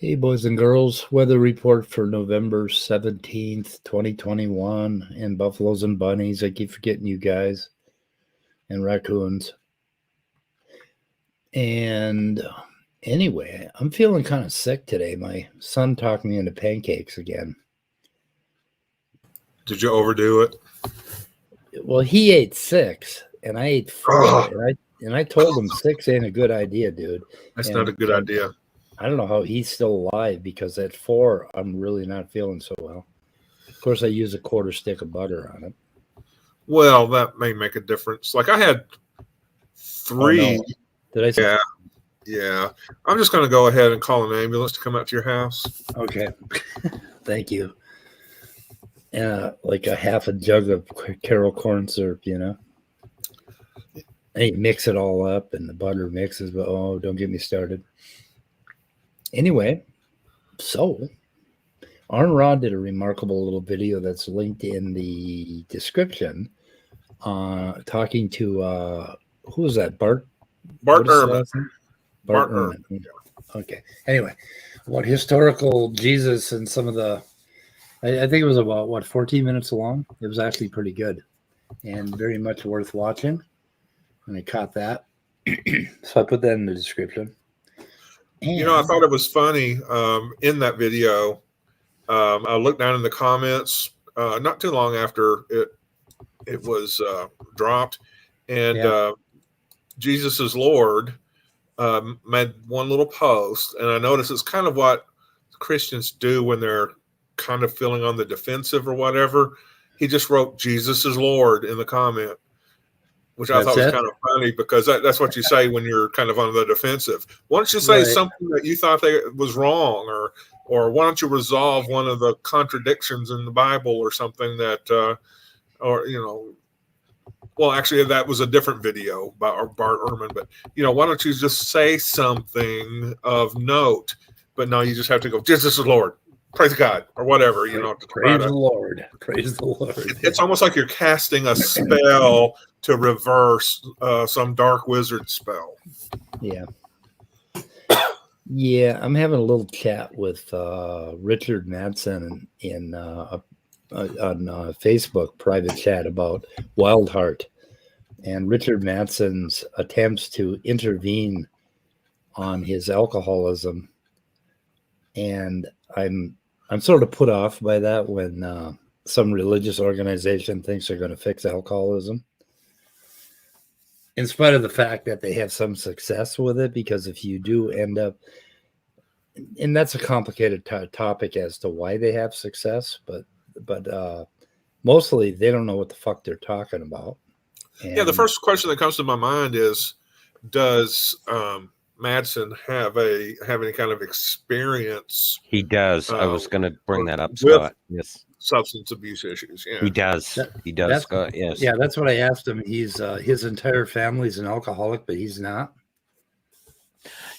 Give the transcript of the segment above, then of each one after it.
Hey, boys and girls, weather report for November 17th, 2021, and buffaloes and bunnies. I keep forgetting you guys, and raccoons. And anyway, I'm feeling kind of sick today. My son talked me into pancakes again. Did you overdo it? Well, he ate 6, and I ate 4, and I told him 6 ain't a good idea, dude. That's not a good idea. I don't know how he's still alive, because at 4, I'm really not feeling so well. Of course, I use a 1/4 stick of butter on it. Well, that may make a difference. Like I had 3. Oh, no. Did I say? Yeah. I'm just going to go ahead and call an ambulance to come out to your house. Okay. Thank you. Like a half a jug of Carol corn syrup, you know. And you mix it all up, and the butter mixes, but oh, don't get me started. Anyway, so AronRa did a remarkable little video that's linked in the description, talking to who was that? Bart Ehrman. Bart Ehrman. Okay. Anyway, about historical Jesus and some of the, I think it was about 14 minutes long. It was actually pretty good and very much worth watching. And I caught that, so I put that in the description. And, I thought it was funny in that video. I looked down in the comments not too long after it was dropped, and Jesus is Lord made one little post, and I noticed it's kind of what Christians do when they're kind of feeling on the defensive or whatever. He just wrote Jesus is Lord in the comment, which I thought was kind of funny, because that's what you say when you're kind of on the defensive. Why don't you say something that you thought was wrong, or why don't you resolve one of the contradictions in the Bible or something that, well, actually that was a different video by Bart Ehrman, but why don't you just say something of note? But no, you just have to go, Jesus is Lord. Praise God, or whatever, Praise the Lord. Praise the Lord. It's almost like you're casting a spell to reverse some dark wizard spell. Yeah. Yeah, I'm having a little chat with Richard Madsen on Facebook private chat about Wild Heart, and Richard Madsen's attempts to intervene on his alcoholism. And I'm sort of put off by that when some religious organization thinks they're going to fix alcoholism, in spite of the fact that they have some success with it. Because if you do end up, and that's a complicated topic as to why they have success, but mostly they don't know what the fuck they're talking about. And the first question that comes to my mind is, does Madsen have any kind of experience? He does. I was going to bring that up, Scott. Yes, substance abuse issues. Yeah, he does. He does, Scott. Yes. Yeah, that's what I asked him. He's his entire family's an alcoholic, but he's not.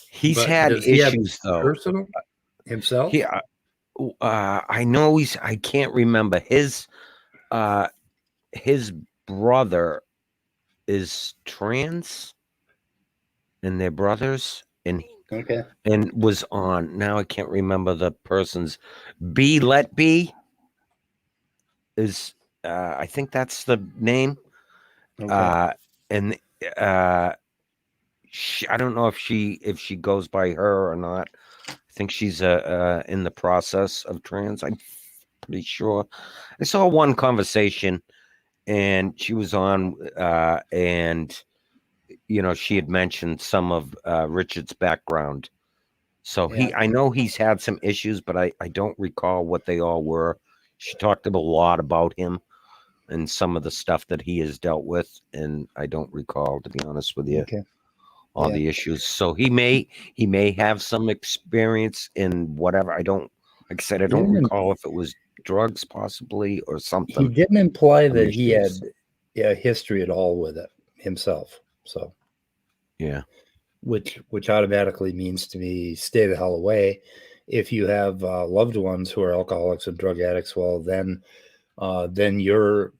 He's had issues though. Personal himself. Yeah, I know he's. I can't remember his brother is trans, and they're brothers, and was on. Now I can't remember the person's. Let B is. I think that's the name. Okay. I don't know if she goes by her or not. I think she's in the process of trans. I'm pretty sure. I saw one conversation, and she was on, and she had mentioned some of Richard's background So Yeah. I know he's had some issues, but I don't recall what they all were. She talked a lot about him and some of the stuff that he has dealt with, and I don't recall, to be honest with you, Okay. all Yeah. the issues. So he may have some experience in whatever. Like I said, I He don't didn't, recall if it was drugs possibly or he something. didn't imply Some that he issues. had a history at all with it himself. So, Yeah. which automatically means to me, stay the hell away. If you have loved ones who are alcoholics and drug addicts, well, then your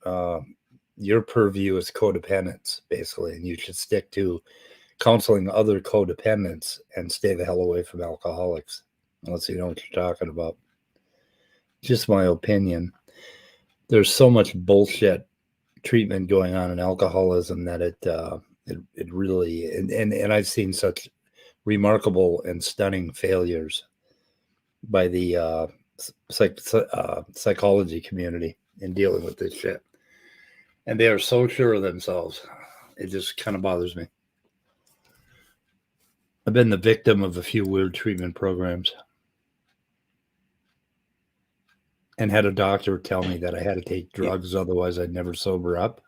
purview is codependence, basically, and you should stick to counseling other codependents and stay the hell away from alcoholics, unless you know what you're talking about. Just my opinion. There's so much bullshit treatment going on in alcoholism that it really, and I've seen such remarkable and stunning failures by the psychology community in dealing with this shit, and they are so sure of themselves. It just kind of bothers me. I've been the victim of a few weird treatment programs and had a doctor tell me that I had to take drugs, otherwise I'd never sober up.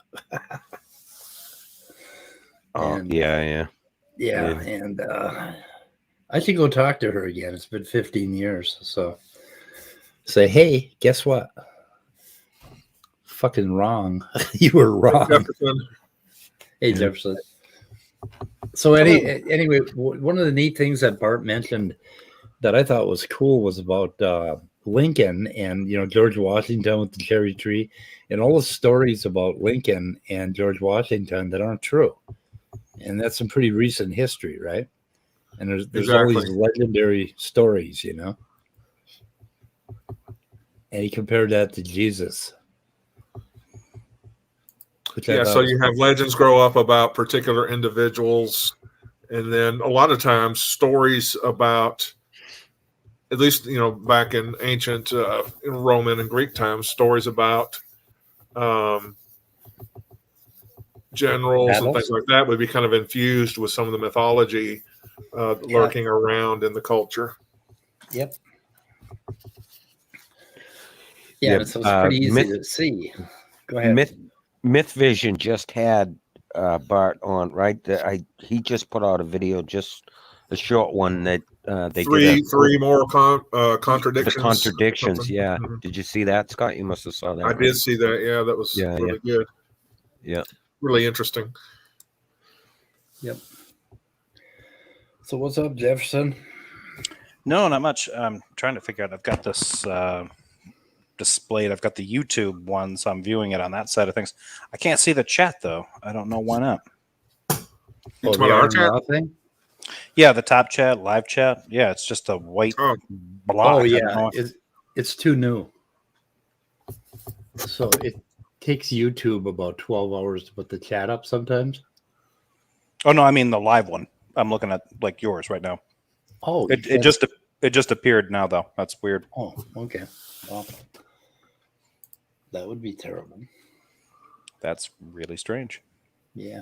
Oh, And yeah. and I should go talk to her again. It's been 15 years. So say, hey, guess what? Fucking wrong. You were wrong. Jefferson. Hey, Jefferson. So anyway, one of the neat things that Bart mentioned that I thought was cool was about Lincoln and George Washington with the cherry tree and all the stories about Lincoln and George Washington that aren't true. And that's some pretty recent history, right? And there's all these legendary stories, And he compared that to Jesus. So you have legends grow up about particular individuals, and then a lot of times stories about, at least back in ancient in Roman and Greek times, stories about generals and things like that would be kind of infused with some of the mythology lurking around in the culture. Yep. Yeah, so it's pretty easy to see. Go ahead. Myth Vision just had Bart on, right? He just put out a video, just a short one that they did three more contradictions. The contradictions, yeah. Mm-hmm. Did you see that, Scott? You must have saw that. I did see that. Yeah, that was really good. Yeah, really interesting. Yep. So what's up, Jefferson? No, not much. I'm trying to figure out. I've got this displayed. I've got the YouTube one, so I'm viewing it on that side of things. I can't see the chat though. I don't know why not. The AronRa thing? Yeah, the top chat, live chat. Yeah, it's just a white block. Oh yeah, it's too new. So it takes YouTube about 12 hours to put the chat up sometimes. Oh no, I mean the live one. I'm looking at like yours right now. Oh, it just appeared now though. That's weird. Oh, okay. Well, that would be terrible. That's really strange. Yeah.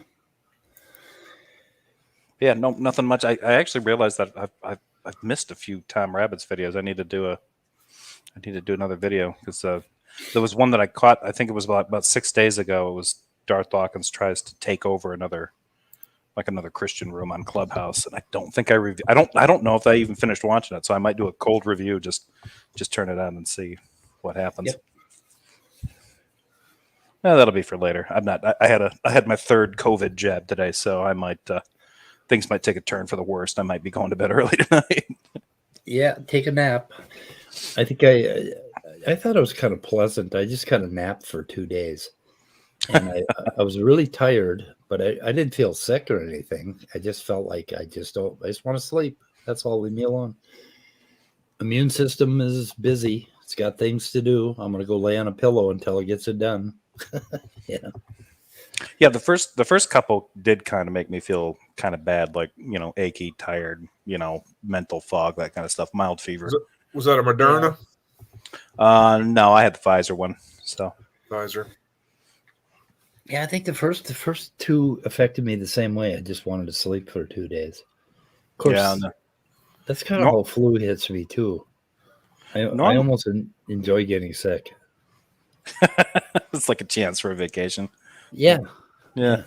Yeah, no, nothing much. I actually realized that I've missed a few Tom Rabbits videos. I need to do another video because there was one that I caught. I think it was about 6 days ago. It was Darth Dawkins tries to take over another Christian room on Clubhouse, and I don't think I don't know if I even finished watching it. So I might do a cold review. Just turn it on and see what happens. Yep. Well, that'll be for later. I'm not. I had my third COVID jab today, so I might. Things might take a turn for the worst. I might be going to bed early tonight. Yeah, take a nap. I think I thought it was kind of pleasant. I just kind of napped for 2 days, and I was really tired, but I didn't feel sick or anything. I just felt like I just want to sleep. That's all. Leave me alone. Immune system is busy. It's got things to do. I'm gonna go lay on a pillow until it gets it done. Yeah. Yeah, the first couple did kind of make me feel kind of bad, like, achy, tired, mental fog, that kind of stuff, mild fever. Was that a Moderna? No, I had the Pfizer one. So Pfizer. Yeah, I think the first two affected me the same way. I just wanted to sleep for 2 days. Of course, That's kind of how flu hits me too. I almost enjoy getting sick. It's like a chance for a vacation. Yeah. Yeah.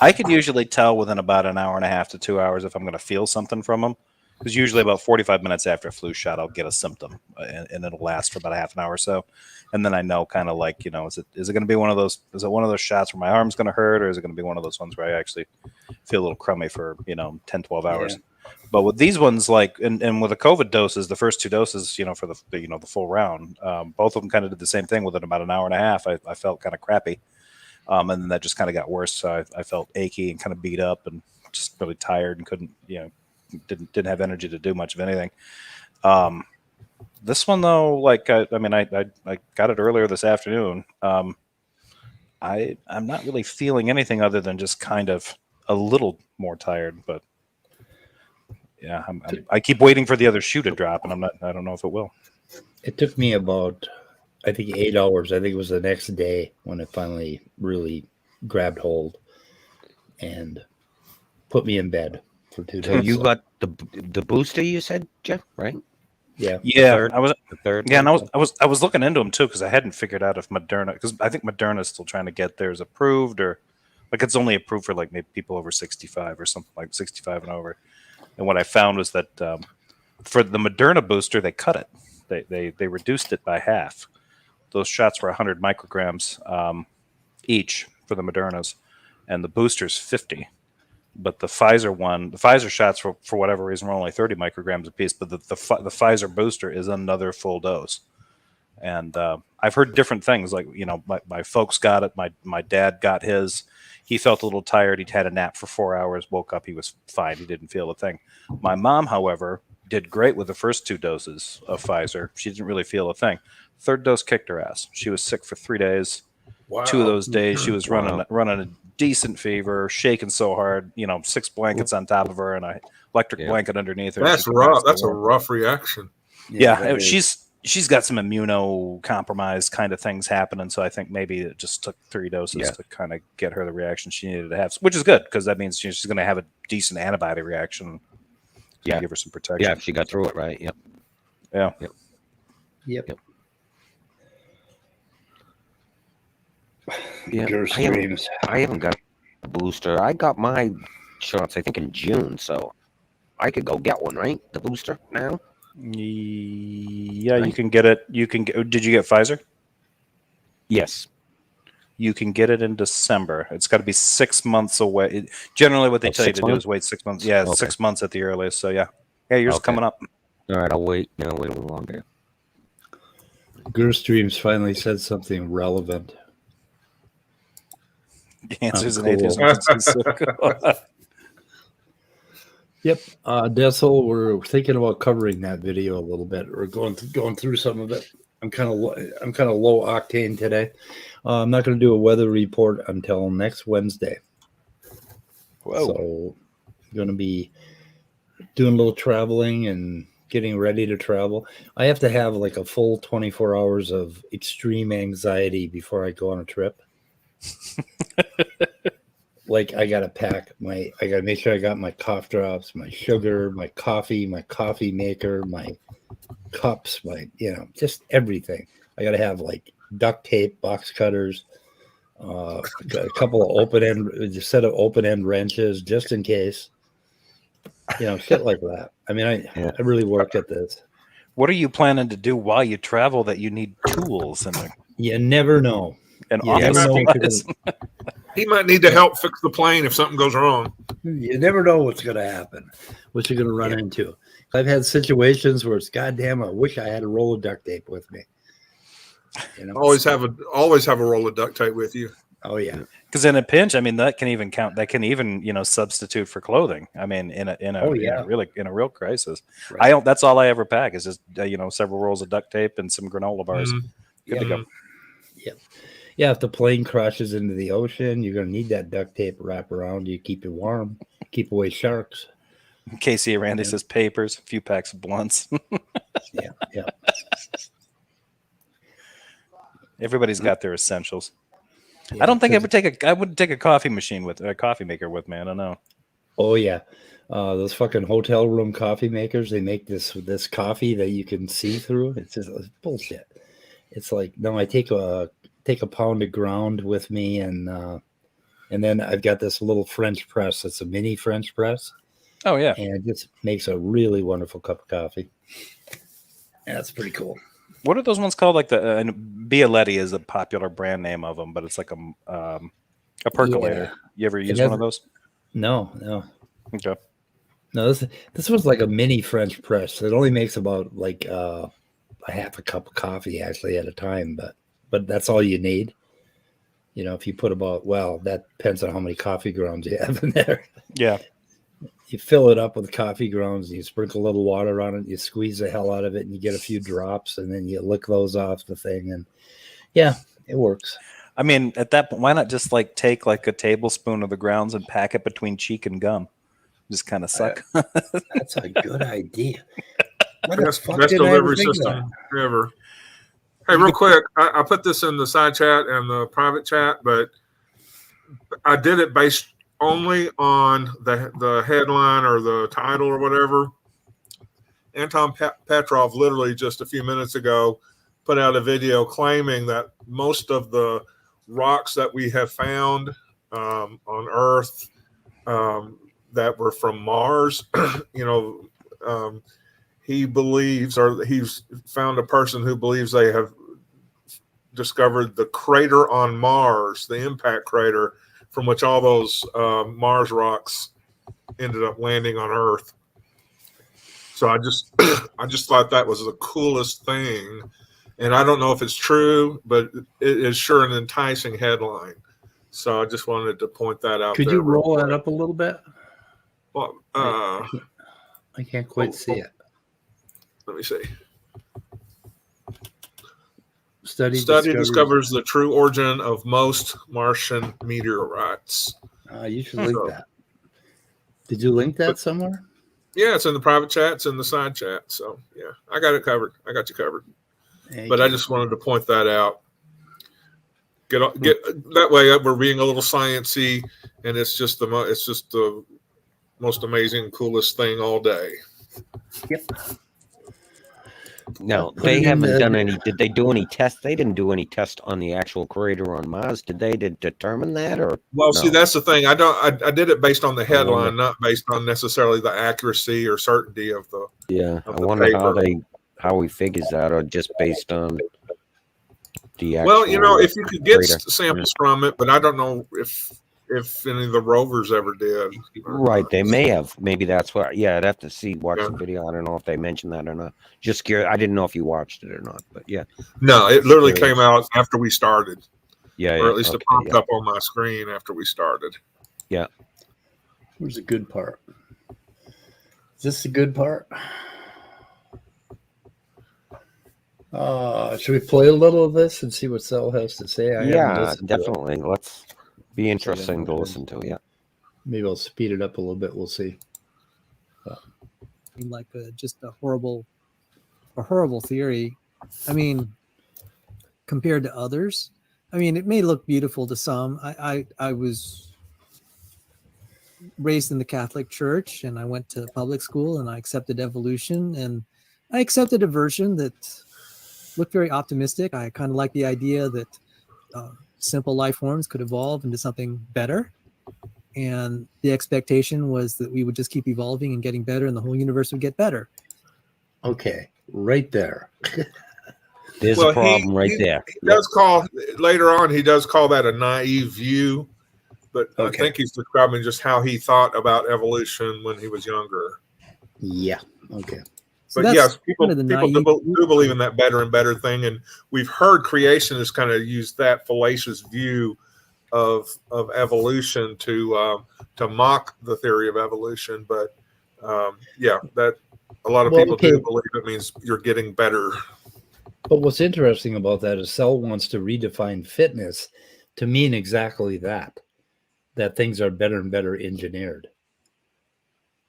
I can usually tell within about an hour and a half to 2 hours if I'm going to feel something from them. Because usually about 45 minutes after a flu shot, I'll get a symptom, and it'll last for about a half an hour or so. And then I know kind of like, is it going to be one of those, is it one of those shots where my arm's going to hurt, or is it going to be one of those ones where I actually feel a little crummy for, 10, 12 hours? Yeah. But with these ones, like, and with the COVID doses, the first 2 doses, for the full round, both of them kind of did the same thing. Within about an hour and a half, I felt kind of crappy. And then that just kind of got worse. So I felt achy and kind of beat up and just really tired and couldn't, didn't have energy to do much of anything. This one though, like, I got it earlier this afternoon. I'm not really feeling anything other than just kind of a little more tired, but yeah, I keep waiting for the other shoe to drop, and I don't know if it will. It took me about, I think, 8 hours. I think it was the next day when it finally really grabbed hold and put me in bed for 2 days. So you got the booster, you said, Jeff, right? Yeah. Yeah, the third. Yeah, and I was looking into them too, because I hadn't figured out if Moderna, because I think Moderna is still trying to get theirs approved, or like it's only approved for like maybe people over 65 or something, like 65 and over. And what I found was that for the Moderna booster, they cut it. They reduced it by half. Those shots were 100 micrograms each for the Modernas, and the booster's 50. But the Pfizer shots for whatever reason were only 30 micrograms a piece. But the Pfizer booster is another full dose. And I've heard different things. Like, my folks got it. My dad got his. He felt a little tired. He'd had a nap for 4 hours. Woke up. He was fine. He didn't feel a thing. My mom, however, did great with the first 2 doses of Pfizer. She didn't really feel a thing. Third dose kicked her ass. She was sick for 3 days. Wow. 2 of those days she was running a decent fever, shaking so hard, 6 blankets on top of her and an electric blanket underneath her. That's rough. That's a rough reaction. Yeah, she's got some immunocompromised kind of things happening, so I think maybe it just took 3 doses to kind of get her the reaction she needed to have, which is good because that means she's going to have a decent antibody reaction. Yeah, give her some protection. Yeah, she got through it, right? Yep. Yeah. Yep. Yeah, I haven't got a booster. I got my shots, I think, in June, so I could go get one, right? The booster now? Yeah, right. You can get it. Did you get Pfizer? Yes. You can get it in December. It's got to be 6 months away. Generally, what they tell you to do is wait 6 months. Yeah, okay. 6 months at the earliest. So, yeah, yours coming up. All right, I'll wait. Wait a little longer. Gerstreams finally said something relevant. Answers and atheism. Yep, Dessel, we're thinking about covering that video a little bit. We're going through some of it. I'm kind of low octane today. I'm not going to do a weather report until next Wednesday. Whoa! So I'm going to be doing a little traveling and getting ready to travel. I have to have like a full 24 hours of extreme anxiety before I go on a trip. Like I gotta make sure I got my cough drops, my sugar, my coffee maker, my cups, just everything. I gotta have like duct tape, box cutters, a couple of set of open end wrenches just in case. Shit like that. I mean, I really work at this. What are you planning to do while you travel that you need tools and you never know. And office he might need to help fix the plane if something goes wrong. You never know what's going to happen, what you're going to run into. I've had situations where it's goddamn. I wish I had a roll of duct tape with me. Always have a roll of duct tape with you. Oh yeah, because in a pinch, I mean that can even count. That can even substitute for clothing. I mean, in a real crisis, right. That's all I ever pack is just several rolls of duct tape and some granola bars. Good to go. Yeah. Yeah, if the plane crashes into the ocean, you're going to need that duct tape wrap around you, keep you warm, keep away sharks. Casey Randy says papers, a few packs of blunts. Yeah. Everybody's got their essentials. Yeah, I don't think I would take a coffee machine with a coffee maker with me. I don't know. Oh yeah, those fucking hotel room coffee makers. They make this coffee that you can see through. It's bullshit. It's like no, I take a pound of ground with me, and then I've got this little French press. It's a mini French press, Oh yeah. and it just makes a really wonderful cup of coffee. Yeah, that's pretty cool. What are those ones called? Like the Bialetti is a popular brand name of them, but it's like a percolator. Yeah. You ever use has- one of those? No. Okay. No, this was like a mini French press. It only makes about like a half a cup of coffee actually at a time, but that's all you need. You know, if you put that depends on how many coffee grounds you have in there. Yeah. You fill it up with coffee grounds, you sprinkle a little water on it, you squeeze the hell out of it, and you get a few drops, and then you lick those off the thing, and yeah, it works. I mean, at that point, why not just like take like a tablespoon of the grounds and pack it between cheek and gum? Just kind of suck. That's a good idea. What the Best fuck did I ever delivery think of system ever. Hey, real quick, I put this in the side chat and the private chat, but I did it based only on the headline or the title or whatever. Anton Petrov literally just a few minutes ago put out a video claiming that most of the rocks that we have found on Earth that were from Mars, he believes, or he's found a person who believes they have discovered the crater on Mars, the impact crater from which all those Mars rocks ended up landing on Earth. So I just thought that was the coolest thing, and I don't know if it's true, but it is sure an enticing headline. So I just wanted to point that out. Could you roll that up a little bit? Well, I can't quite see it. Let me see. Study discovers the true origin of most Martian meteorites. You should link that. Did you link that somewhere? Yeah, it's in the private chat. It's in the side chat. So yeah, I got it covered. I got you covered. But I just wanted to point that out. Get that way. We're being a little sciencey, and it's just the most amazing, coolest thing all day. Yep. Now, they haven't done any. Did they do any tests? They didn't do any test on the actual crater on Mars. Did they determine that, or? Well, no? see, that's the thing. I did it based on the headline, not based on necessarily the accuracy or certainty of the. Yeah, of I the wonder paper. how he figures that, or just based on the actual. Well, if you could get crater. samples from it, but I don't know if any of the rovers ever did. Right, they may have. Maybe that's what. Yeah, I'd have to watch Yeah. the video. I don't know if they mentioned that or not. Just curious. I didn't know if you watched it or not, but yeah. No, it literally Curious. came out after we started, Yeah, or at least it popped yeah. up on my screen after we started. Yeah. Where's the good part? Is this the good part? Should we play a little of this and see what Sal has to say? I haven't Yeah, listened to it. definitely. Let's be interesting to listen to. Yeah. Maybe I'll speed it up a little bit. We'll see. Like just a horrible theory. I mean, compared to others, I mean, it may look beautiful to some. I was raised in the Catholic Church, and I went to public school, and I accepted evolution, and I accepted a version that looked very optimistic. I kind of like the idea that simple life forms could evolve into something better. And the expectation was that we would just keep evolving and getting better, and the whole universe would get better. Okay, right there. There's a problem right there. He does call later on. He does call that a naive view, but I Okay. think he's describing just how he thought about evolution when he was younger. Yeah. Okay. So But that's yes, people kind of the do naive- believe in that better and better thing, and we've heard creationists kind of use that fallacious view of evolution to mock the theory of evolution. But that a lot of people do believe it means you're getting better. But what's interesting about that is Sal wants to redefine fitness to mean exactly that things are better and better engineered.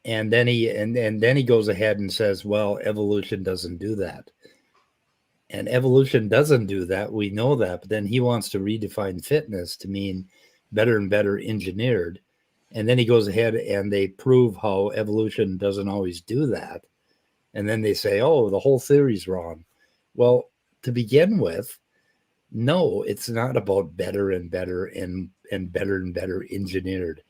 And then he goes ahead and says, well, evolution doesn't do that. And evolution doesn't do that. We know that. But then he wants to redefine fitness to mean better and better engineered. And then he goes ahead and they prove how evolution doesn't always do that. And then they say, oh, the whole theory's wrong. Well, to begin with, no, it's not about better and better and better and better engineered.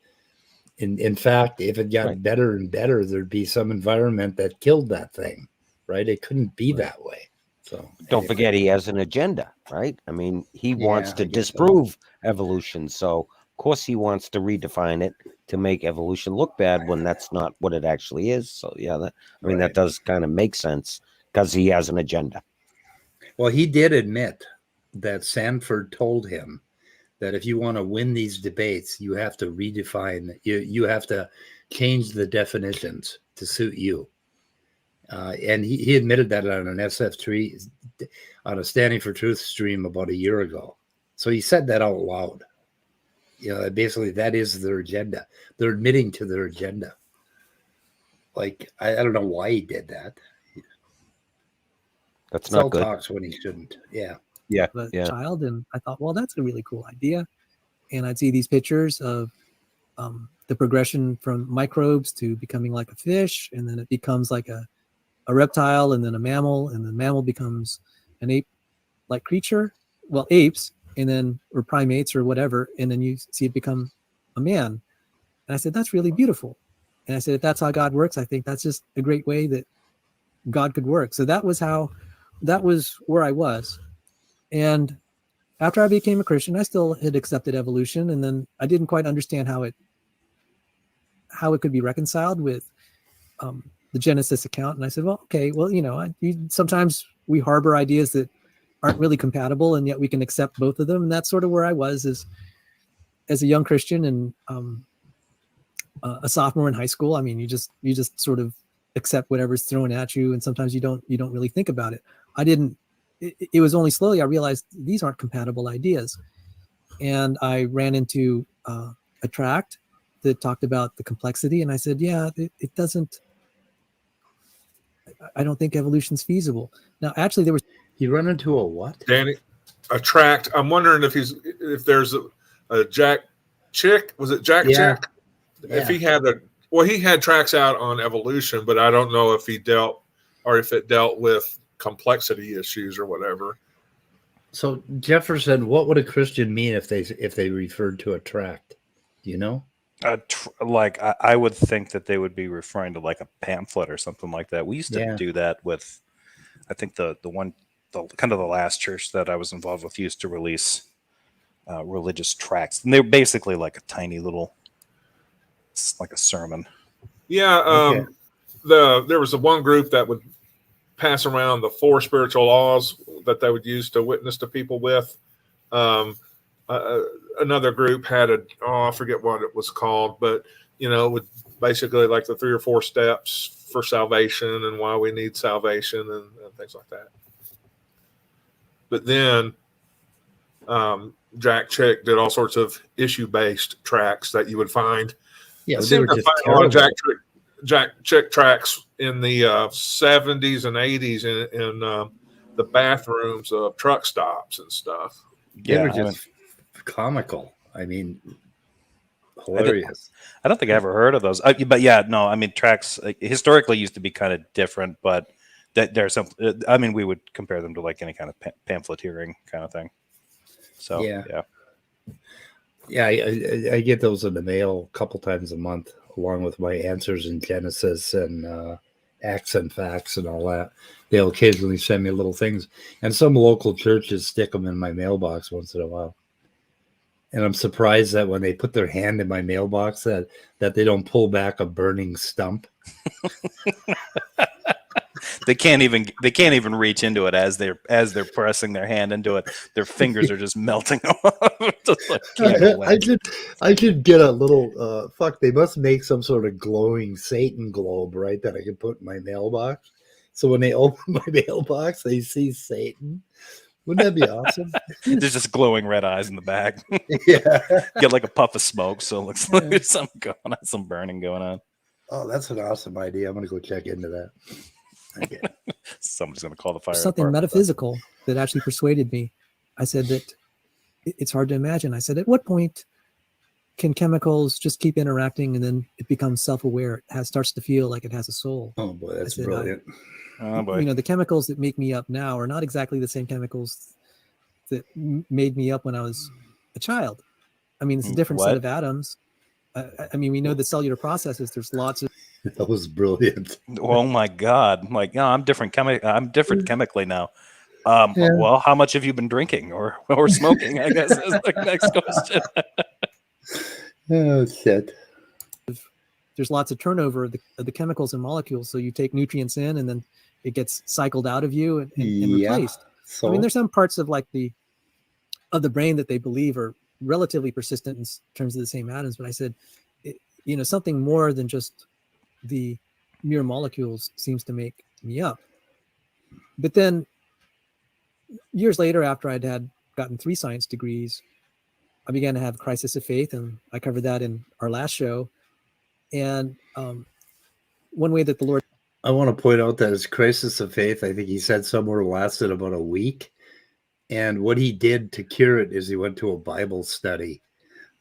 In fact, if it got better and better, there'd be some environment that killed that thing, right? It couldn't be that way. So don't forget, he has an agenda, right? I mean, he wants to disprove evolution. So, of course, he wants to redefine it to make evolution look bad when that's not what it actually is. So, yeah, that does kind of make sense because he has an agenda. Well, he did admit that Sanford told him that if you want to win these debates, you have to redefine, you have to change the definitions to suit you. And he admitted that on an SF3, on a Standing for Truth stream about a year ago. So he said that out loud. Basically that is their agenda. They're admitting to their agenda. Like, I don't know why he did that. That's not good. Talks when he shouldn't. Yeah. Child, and I thought, well, that's a really cool idea. And I'd see these pictures of the progression from microbes to becoming like a fish, and then it becomes like a reptile, and then a mammal, and the mammal becomes an ape-like creature. Well, apes, and then or primates or whatever, and then you see it become a man. And I said, that's really beautiful. And I said, if that's how God works, I think that's just a great way that God could work. So that was where I was. And after I became a Christian, I still had accepted evolution, and then I didn't quite understand how it could be reconciled with the Genesis account. And I said, well, okay, well, sometimes we harbor ideas that aren't really compatible, and yet we can accept both of them. And that's sort of where I was as a young Christian and a sophomore in high school. I mean, you just sort of accept whatever's thrown at you, and sometimes you don't really think about it. It was only slowly I realized these aren't compatible ideas. And I ran into a tract that talked about the complexity. And I said, yeah, it doesn't, I don't think evolution's feasible. Now, actually You run into a what? Danny, a tract. I'm wondering if there's a Jack Chick. Was it Jack Chick? Yeah. If he had he had tracks out on evolution, but I don't know if it dealt with complexity issues or whatever. So Jefferson, what would a Christian mean if they referred to a tract? Do you know? I would think that they would be referring to like a pamphlet or something like that. We used to do that with, I think the kind of the last church that I was involved with used to release religious tracts, and they were basically like a tiny little, like a sermon. Yeah. There was one group that would pass around the 4 spiritual laws that they would use to witness to people with. Another group had I forget what it was called, but it would basically like the 3 or 4 steps for salvation and why we need salvation and things like that. But then Jack Chick did all sorts of issue-based tracks that you would find. Yeah, they were just a lot of Jack Chick tracks in the 70s and 80s in the bathrooms of truck stops and stuff. They were just comical. I mean, hilarious. I don't think I ever heard of those. But yeah, no, I mean, tracks historically used to be kind of different, but there's some. I mean, we would compare them to like any kind of pamphleteering kind of thing. So yeah, I get those in the mail a couple times a month, along with my answers in Genesis and Acts and Facts and all that. They'll occasionally send me little things, and some local churches stick them in my mailbox once in a while. And I'm surprised that when they put their hand in my mailbox that they don't pull back a burning stump. They can't even reach into it as they're pressing their hand into it. Their fingers are just melting off. I should get a little they must make some sort of glowing Satan globe, right, that I can put in my mailbox. So when they open my mailbox, they see Satan. Wouldn't that be awesome? There's just glowing red eyes in the back. Yeah. Get like a puff of smoke, so it looks like there's something going on, some burning going on. Oh, that's an awesome idea. I'm going to go check into that. Okay. Somebody's going to call the fire. Something metaphysical that actually persuaded me. I said that it's hard to imagine. I said, at what point can chemicals just keep interacting and then it becomes self-aware? It starts to feel like it has a soul. Oh boy, that's said, brilliant. Oh boy. You know, the chemicals that make me up now are not exactly the same chemicals that made me up when I was a child. I mean, it's a different set of atoms. I mean, we know the cellular processes. There's lots of. That was brilliant. Oh my God! I'm like, no, I'm different. I'm different chemically now. Yeah. Well, how much have you been drinking or smoking? I guess is the next question. Oh shit. There's lots of turnover of the chemicals and molecules. So you take nutrients in, and then it gets cycled out of you and replaced. So I mean, there's some parts of like the brain that they believe are relatively persistent in terms of the same atoms. But I said, you know, something more than just the mere molecules seems to make me up. But then years later, after I'd gotten 3 science degrees, I began to have crisis of faith, and I covered that in our last show. And one way that the Lord, I want to point out that his crisis of faith, I think he said somewhere, lasted about a week. And what he did to cure it is he went to a Bible study.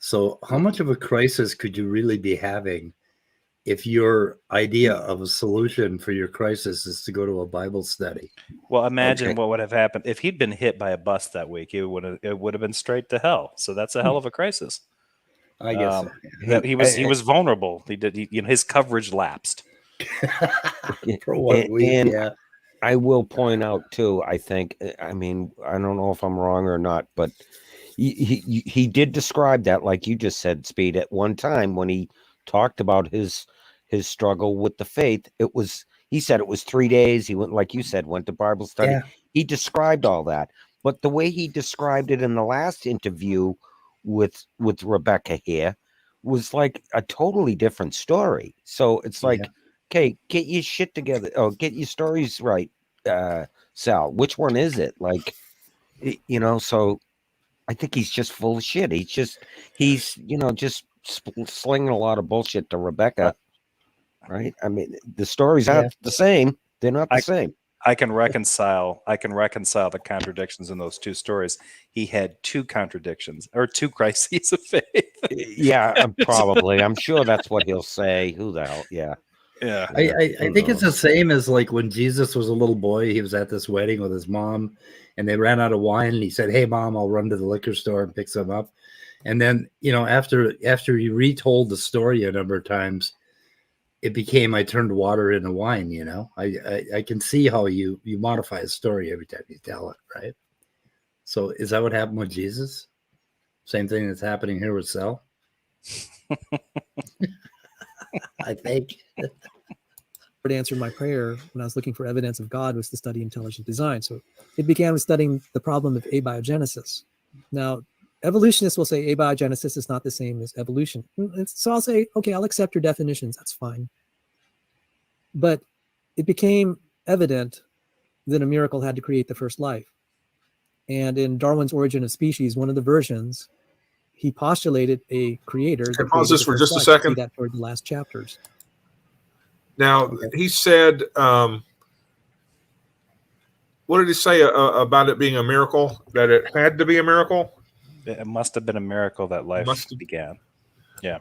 So how much of a crisis could you really be having if your idea of a solution for your crisis is to go to a Bible study? Well, imagine what would have happened if he'd been hit by a bus that week. It would have been straight to hell. So that's a hell of a crisis. I guess so, that he was vulnerable. His coverage lapsed. For 1 week, yeah. I will point out too, I think, I mean, I don't know if I'm wrong or not, but he did describe that, like you just said, Speed, at one time when he talked about his struggle with the faith. He said it was 3 days. He went, like you said, went to Bible study. Yeah. He described all that. But the way he described it in the last interview with Rebecca here was like a totally different story. So it's like, okay, get your shit together. Oh, get your stories right, Sal. Which one is it? Like, you know, so I think he's just full of shit. He's just slinging a lot of bullshit to Rebecca. Right? I mean, the stories aren't the same. They're not the same. I can reconcile the contradictions in those two stories. He had 2 contradictions or 2 crises of faith. Yeah, probably. I'm sure that's what he'll say. Who the hell? Yeah. Yeah. I think it's the same as like when Jesus was a little boy, he was at this wedding with his mom and they ran out of wine and he said, "Hey mom, I'll run to the liquor store and pick some up." And then, you know, after he retold the story a number of times, it became, I turned water into wine, you know. I can see how you modify a story every time you tell it, right? So is that what happened with Jesus? Same thing that's happening here with Sal? I think. Lord answered my prayer when I was looking for evidence of God was to study intelligent design. So it began with studying the problem of abiogenesis. Now, evolutionists will say abiogenesis is not the same as evolution. So I'll say, okay, I'll accept your definitions. That's fine. But it became evident that a miracle had to create the first life. And in Darwin's Origin of Species, one of the versions, he postulated a creator. Can I pause this for just a second? See that toward the last chapters. Now, he said, what did he say about it being a miracle? That it had to be a miracle? It must have been a miracle that life began. Yeah.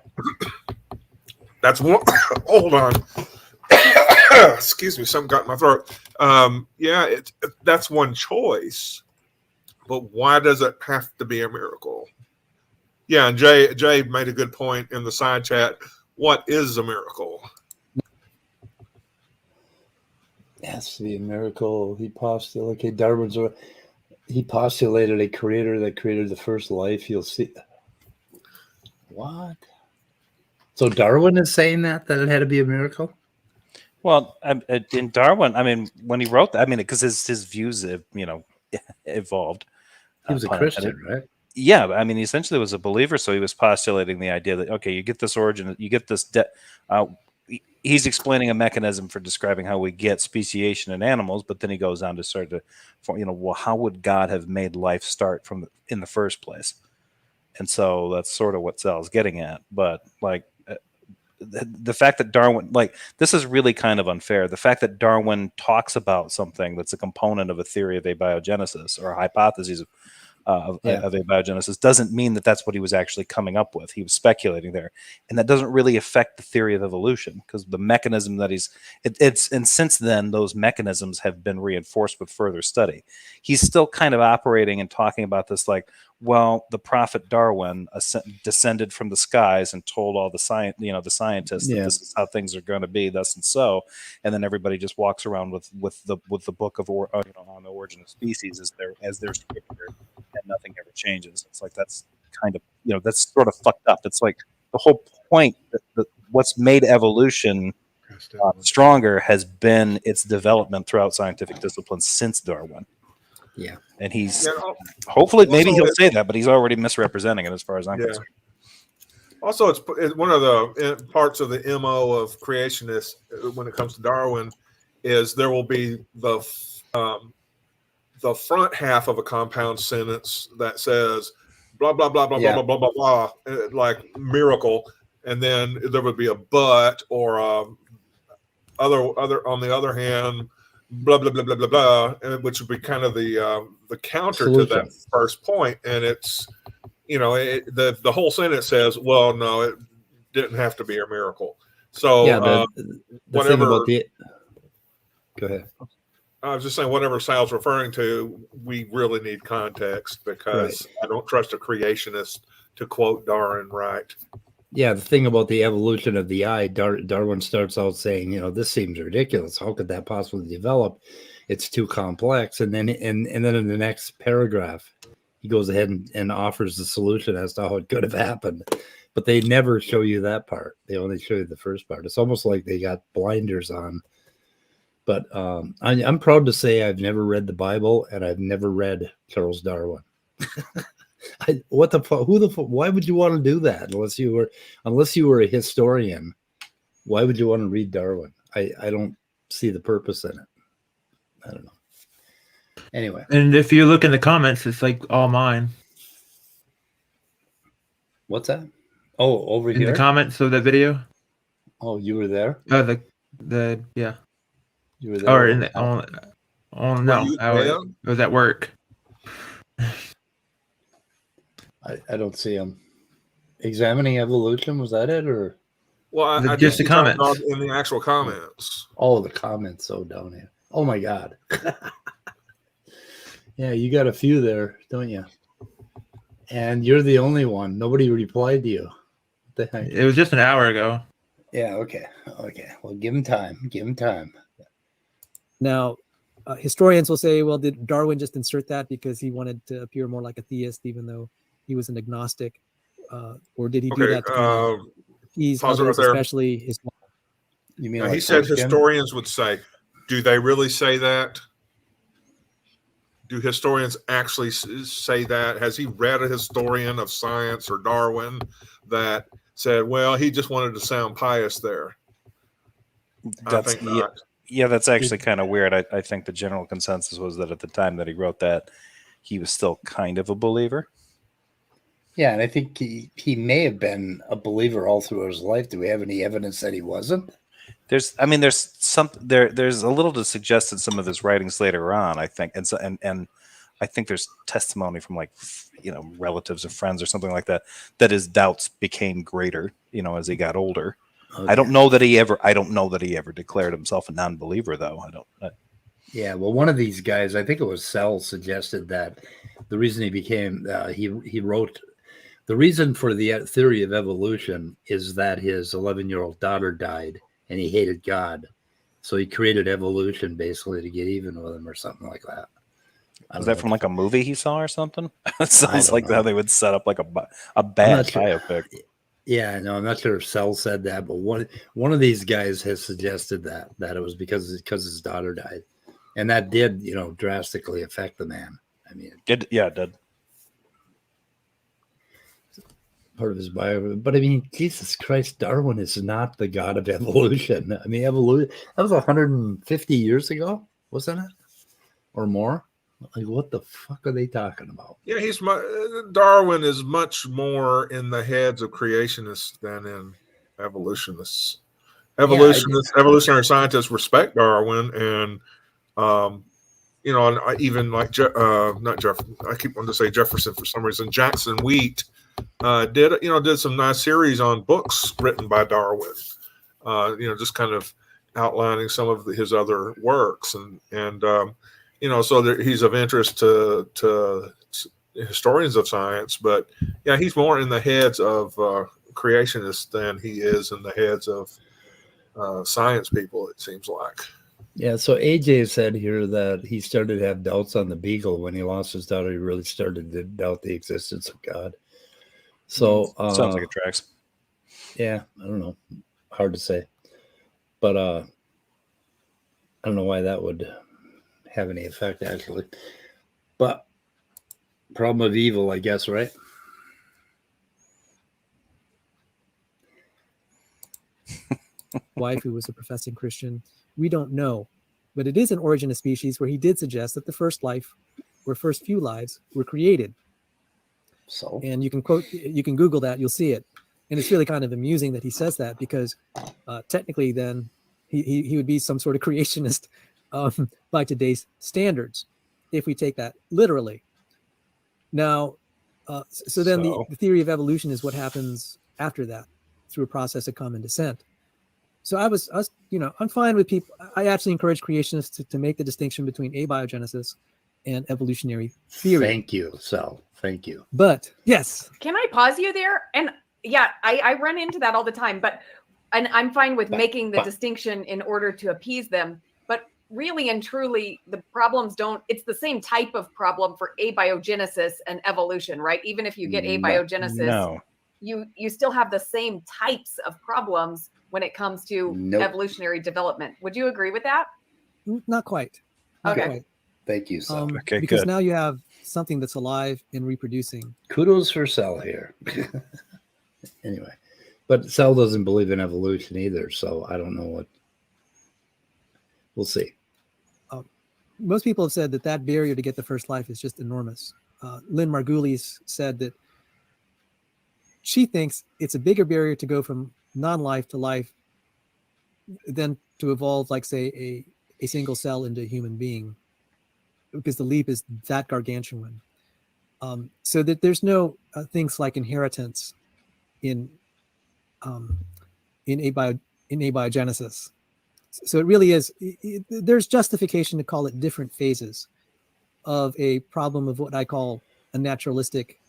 That's one. Hold on. Excuse me, something got in my throat. That's one choice. But why does it have to be a miracle? Yeah, and Jay made a good point in the side chat. What is a miracle? It has to be a miracle. He postulated a creator that created the first life. You'll see. What? So Darwin is saying that it had to be a miracle? Well, in Darwin, I mean, when he wrote that, I mean, because his views, evolved. He was a Christian, right? Yeah, I mean, he essentially was a believer, so he was postulating the idea that, okay, you get this origin, you get this. He's explaining a mechanism for describing how we get speciation in animals, but then he goes on to start to, well, how would God have made life start in the first place? And so that's sort of what Sal's getting at. But like the fact that Darwin, like, this is really kind of unfair. The fact that Darwin talks about something that's a component of a theory of abiogenesis or a hypothesis of abiogenesis doesn't mean that that's what he was actually coming up with. He was speculating there, and that doesn't really affect the theory of evolution because the mechanism that and since then those mechanisms have been reinforced with further study. He's still kind of operating and talking about this like, well, the prophet Darwin descended from the skies and told all the scientists that this is how things are going to be, thus and so, and then everybody just walks around with the book of on the origin of species as their scripture, and nothing ever changes. It's like that's kind of that's sort of fucked up. It's like the whole point that what's made evolution stronger has been its development throughout scientific disciplines since Darwin. Yeah. And he's hopefully maybe he'll say that, but he's already misrepresenting it as far as I'm concerned. Also, it's one of the parts of the MO of creationists when it comes to Darwin is there will be the front half of a compound sentence that says blah blah blah blah blah blah blah blah like miracle, and then there would be a but or other on the other hand blah blah blah blah blah blah, which would be kind of the counter solution to that first point, and it's the whole sentence says, well, no, it didn't have to be a miracle. So the whatever. Go ahead. I was just saying, whatever Sal's referring to, we really need context because I don't trust a creationist to quote Darwin right. Yeah, the thing about the evolution of the eye, Darwin starts out saying, this seems ridiculous. How could that possibly develop? It's too complex. And then in the next paragraph, he goes ahead and offers the solution as to how it could have happened. But they never show you that part. They only show you the first part. It's almost like they got blinders on. But I'm proud to say I've never read the Bible and I've never read Charles Darwin. What the fuck? Why would you want to do that unless you were a historian? Why would you want to read Darwin? I don't see the purpose in it. I don't know. Anyway. And if you look in the comments, it's like all mine. What's that? Oh, over here? In the comments of the video. Oh, you were there? Oh, the yeah. You were there? Or in the no, I was at work. I don't see him. Examining evolution, was that it, or? Well, just the comments in the actual comments. Oh, the comments, so down here. Oh my God. Yeah, you got a few there, don't you? And you're the only one. Nobody replied to you. What the heck? It was just an hour ago. Yeah. Okay. Well, give him time. Now, historians will say, well, did Darwin just insert that because he wanted to appear more like a theist, even though he was an agnostic? Or did he do that to appease others, especially his wife? You mean he said historians would say, do they really say that? Do historians actually say that? Has he read a historian of science or Darwin that said, well, he just wanted to sound pious there? I think not. Yeah, that's actually kind of weird. I think the general consensus was that at the time that he wrote that, he was still kind of a believer. Yeah, and I think he may have been a believer all through his life. Do we have any evidence that he wasn't? There's a little to suggest in some of his writings later on, I think, and I think there's testimony from relatives or friends or something like that his doubts became greater, as he got older. Okay. I don't know that he ever declared himself a non-believer, though. Yeah, well, one of these guys, I think it was Sell, suggested that the reason he became he wrote the reason for the theory of evolution is that his 11-year-old daughter died and he hated God, so he created evolution basically to get even with him or something like that. Was that from a movie he saw or something? It sounds like how they would set up like a bad biopic. Yeah, no, I'm not sure if Sell said that, but one of these guys has suggested that it was because his daughter died, and that did drastically affect the man. I mean, it did. Part of his bio, but I mean, Jesus Christ, Darwin is not the god of evolution. I mean, evolution, that was 150 years ago, wasn't it, or more? Like, what the fuck are they talking about? Yeah, Darwin is much more in the heads of creationists than in evolutionists. Evolutionary scientists respect Darwin, and you know, and even like not Jeff, I keep wanting to say Jefferson for some reason. Jackson Wheat did some nice series on books written by Darwin. Just kind of outlining some of his other works, and so he's of interest to historians of science. But yeah, he's more in the heads of creationists than he is in the heads of science people, it seems like. Yeah, so AJ said here that he started to have doubts on the Beagle when he lost his daughter. He really started to doubt the existence of God. So sounds like it tracks. Yeah, I don't know. Hard to say. But I don't know why that would have any effect, actually. But problem of evil, I guess, right? Wife, who was a professing Christian, we don't know, but it is an Origin of Species where he did suggest that the first few lives were created. So, and you can Google that, you'll see it, and it's really kind of amusing that he says that, because technically, then he would be some sort of creationist by today's standards, if we take that literally. Now, so then the theory of evolution is what happens after that, through a process of common descent. So I'm fine with people. I actually encourage creationists to make the distinction between abiogenesis and evolutionary theory. Thank you, Sal. Thank you. But yes. Can I pause you there? And yeah, I run into that all the time, and I'm fine with making the distinction in order to appease them. But really and truly, the problems it's the same type of problem for abiogenesis and evolution, right? Even if you get abiogenesis, you still have the same types of problems when it comes to evolutionary development. Would you agree with that? Not quite. Okay. Quite. Thank you, Sal. Okay, because good. now you have something that's alive and reproducing. Kudos for Sal here. Anyway, but Sal doesn't believe in evolution either, so I don't know what. We'll see. Most people have said that barrier to get the first life is just enormous. Lynn Margulies said that she thinks it's a bigger barrier to go from non-life to life than to evolve, like, say, a single cell into a human being, because the leap is that gargantuan. So that there's no things like inheritance in abiogenesis. So it really is. There's justification to call it different phases of a problem of what I call a naturalistic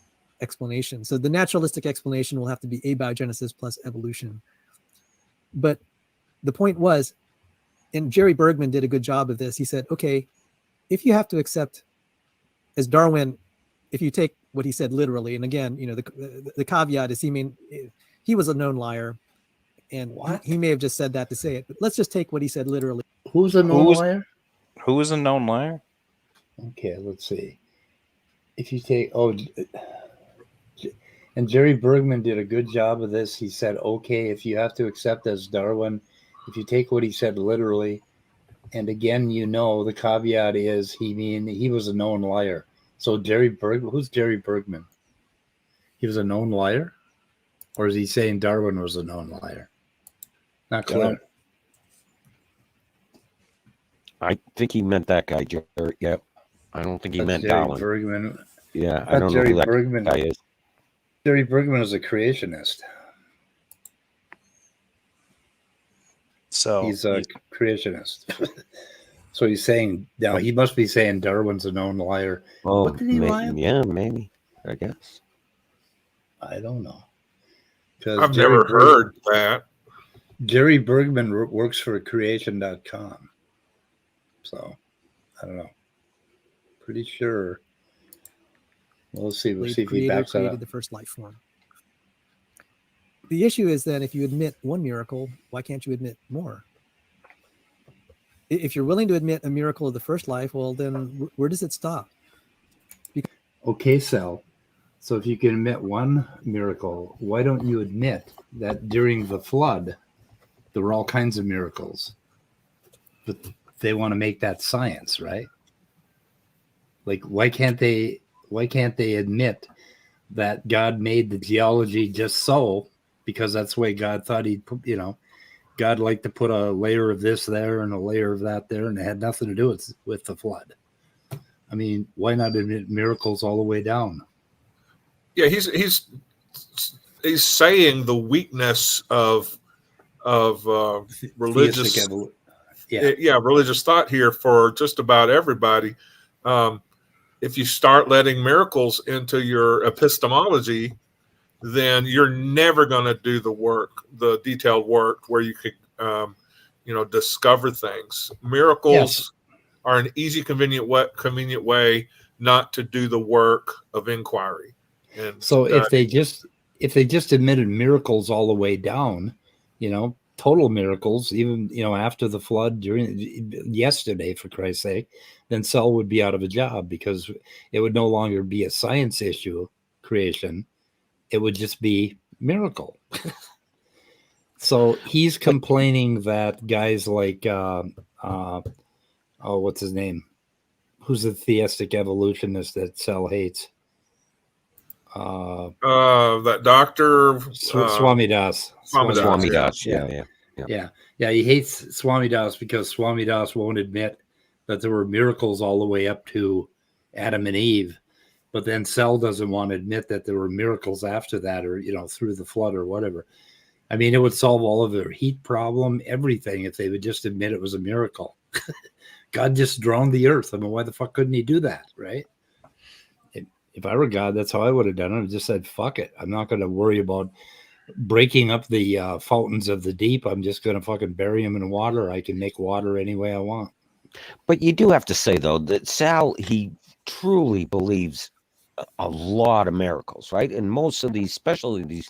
explanation. So the naturalistic explanation will have to be abiogenesis plus evolution. But the point was, and Jerry Bergman did a good job of this. He said, okay, if you have to accept, as Darwin, if you take what he said literally, and again, the caveat is he was a known liar, and he may have just said that to say it, but let's just take what he said literally. Who's a known liar? Who is a known liar? Okay, let's see. If you take, and Jerry Bergman did a good job of this. He said, okay, if you have to accept as Darwin, if you take what he said literally, and again, the caveat is he was a known liar. So who's Jerry Bergman? He was a known liar? Or is he saying Darwin was a known liar? Not clear. I think he meant that guy, Jerry. Yep. I don't think he meant Darwin. Bergman. Yeah, I don't know who that guy is. Jerry Bergman is a creationist. So he's a creationist. So he's saying, now he must be saying Darwin's a known liar. Oh, what did he lie about? Yeah, maybe. I guess. I don't know. I've never heard that. Jerry Bergman works for creation.com. So, I don't know. Pretty sure. We'll see. We'll see if he backs that up. The first life form. The issue is that if you admit one miracle, why can't you admit more? If you're willing to admit a miracle of the first life, well, then where does it stop? Okay, Sal. So if you can admit one miracle, why don't you admit that during the flood, there were all kinds of miracles? But they want to make that science, right? Like, why can't they admit that God made the geology just so, because that's the way God thought he'd put, God liked to put a layer of this there and a layer of that there, and it had nothing to do with the flood. I mean, why not admit miracles all the way down? Yeah, he's saying the weakness of religious religious thought here for just about everybody. If you start letting miracles into your epistemology, then you're never going to do the detailed work where you could discover things. Miracles are an easy, convenient way not to do the work of inquiry. And so if they just admitted miracles all the way down, total miracles, even after the flood, during yesterday, for Christ's sake, then Sell would be out of a job, because it would no longer be a science issue, creation. It would just be miracle. So he's complaining that guys like what's his name? Who's the theistic evolutionist that Sell hates? That doctor Swami Das. Swami Das. Yeah. He hates Swami Das because Swami Das won't admit that there were miracles all the way up to Adam and Eve, but then Sell doesn't want to admit that there were miracles after that, or through the flood or whatever. I mean, it would solve all of their heat problem, everything, if they would just admit it was a miracle. God just drowned the earth. I mean, why the fuck couldn't he do that, right? If I were God, that's how I would have done it. I just said, fuck it. I'm not going to worry about breaking up the fountains of the deep. I'm just going to fucking bury them in water. I can make water any way I want. But you do have to say, though, that Sal, he truly believes a lot of miracles, right? And most of these, especially the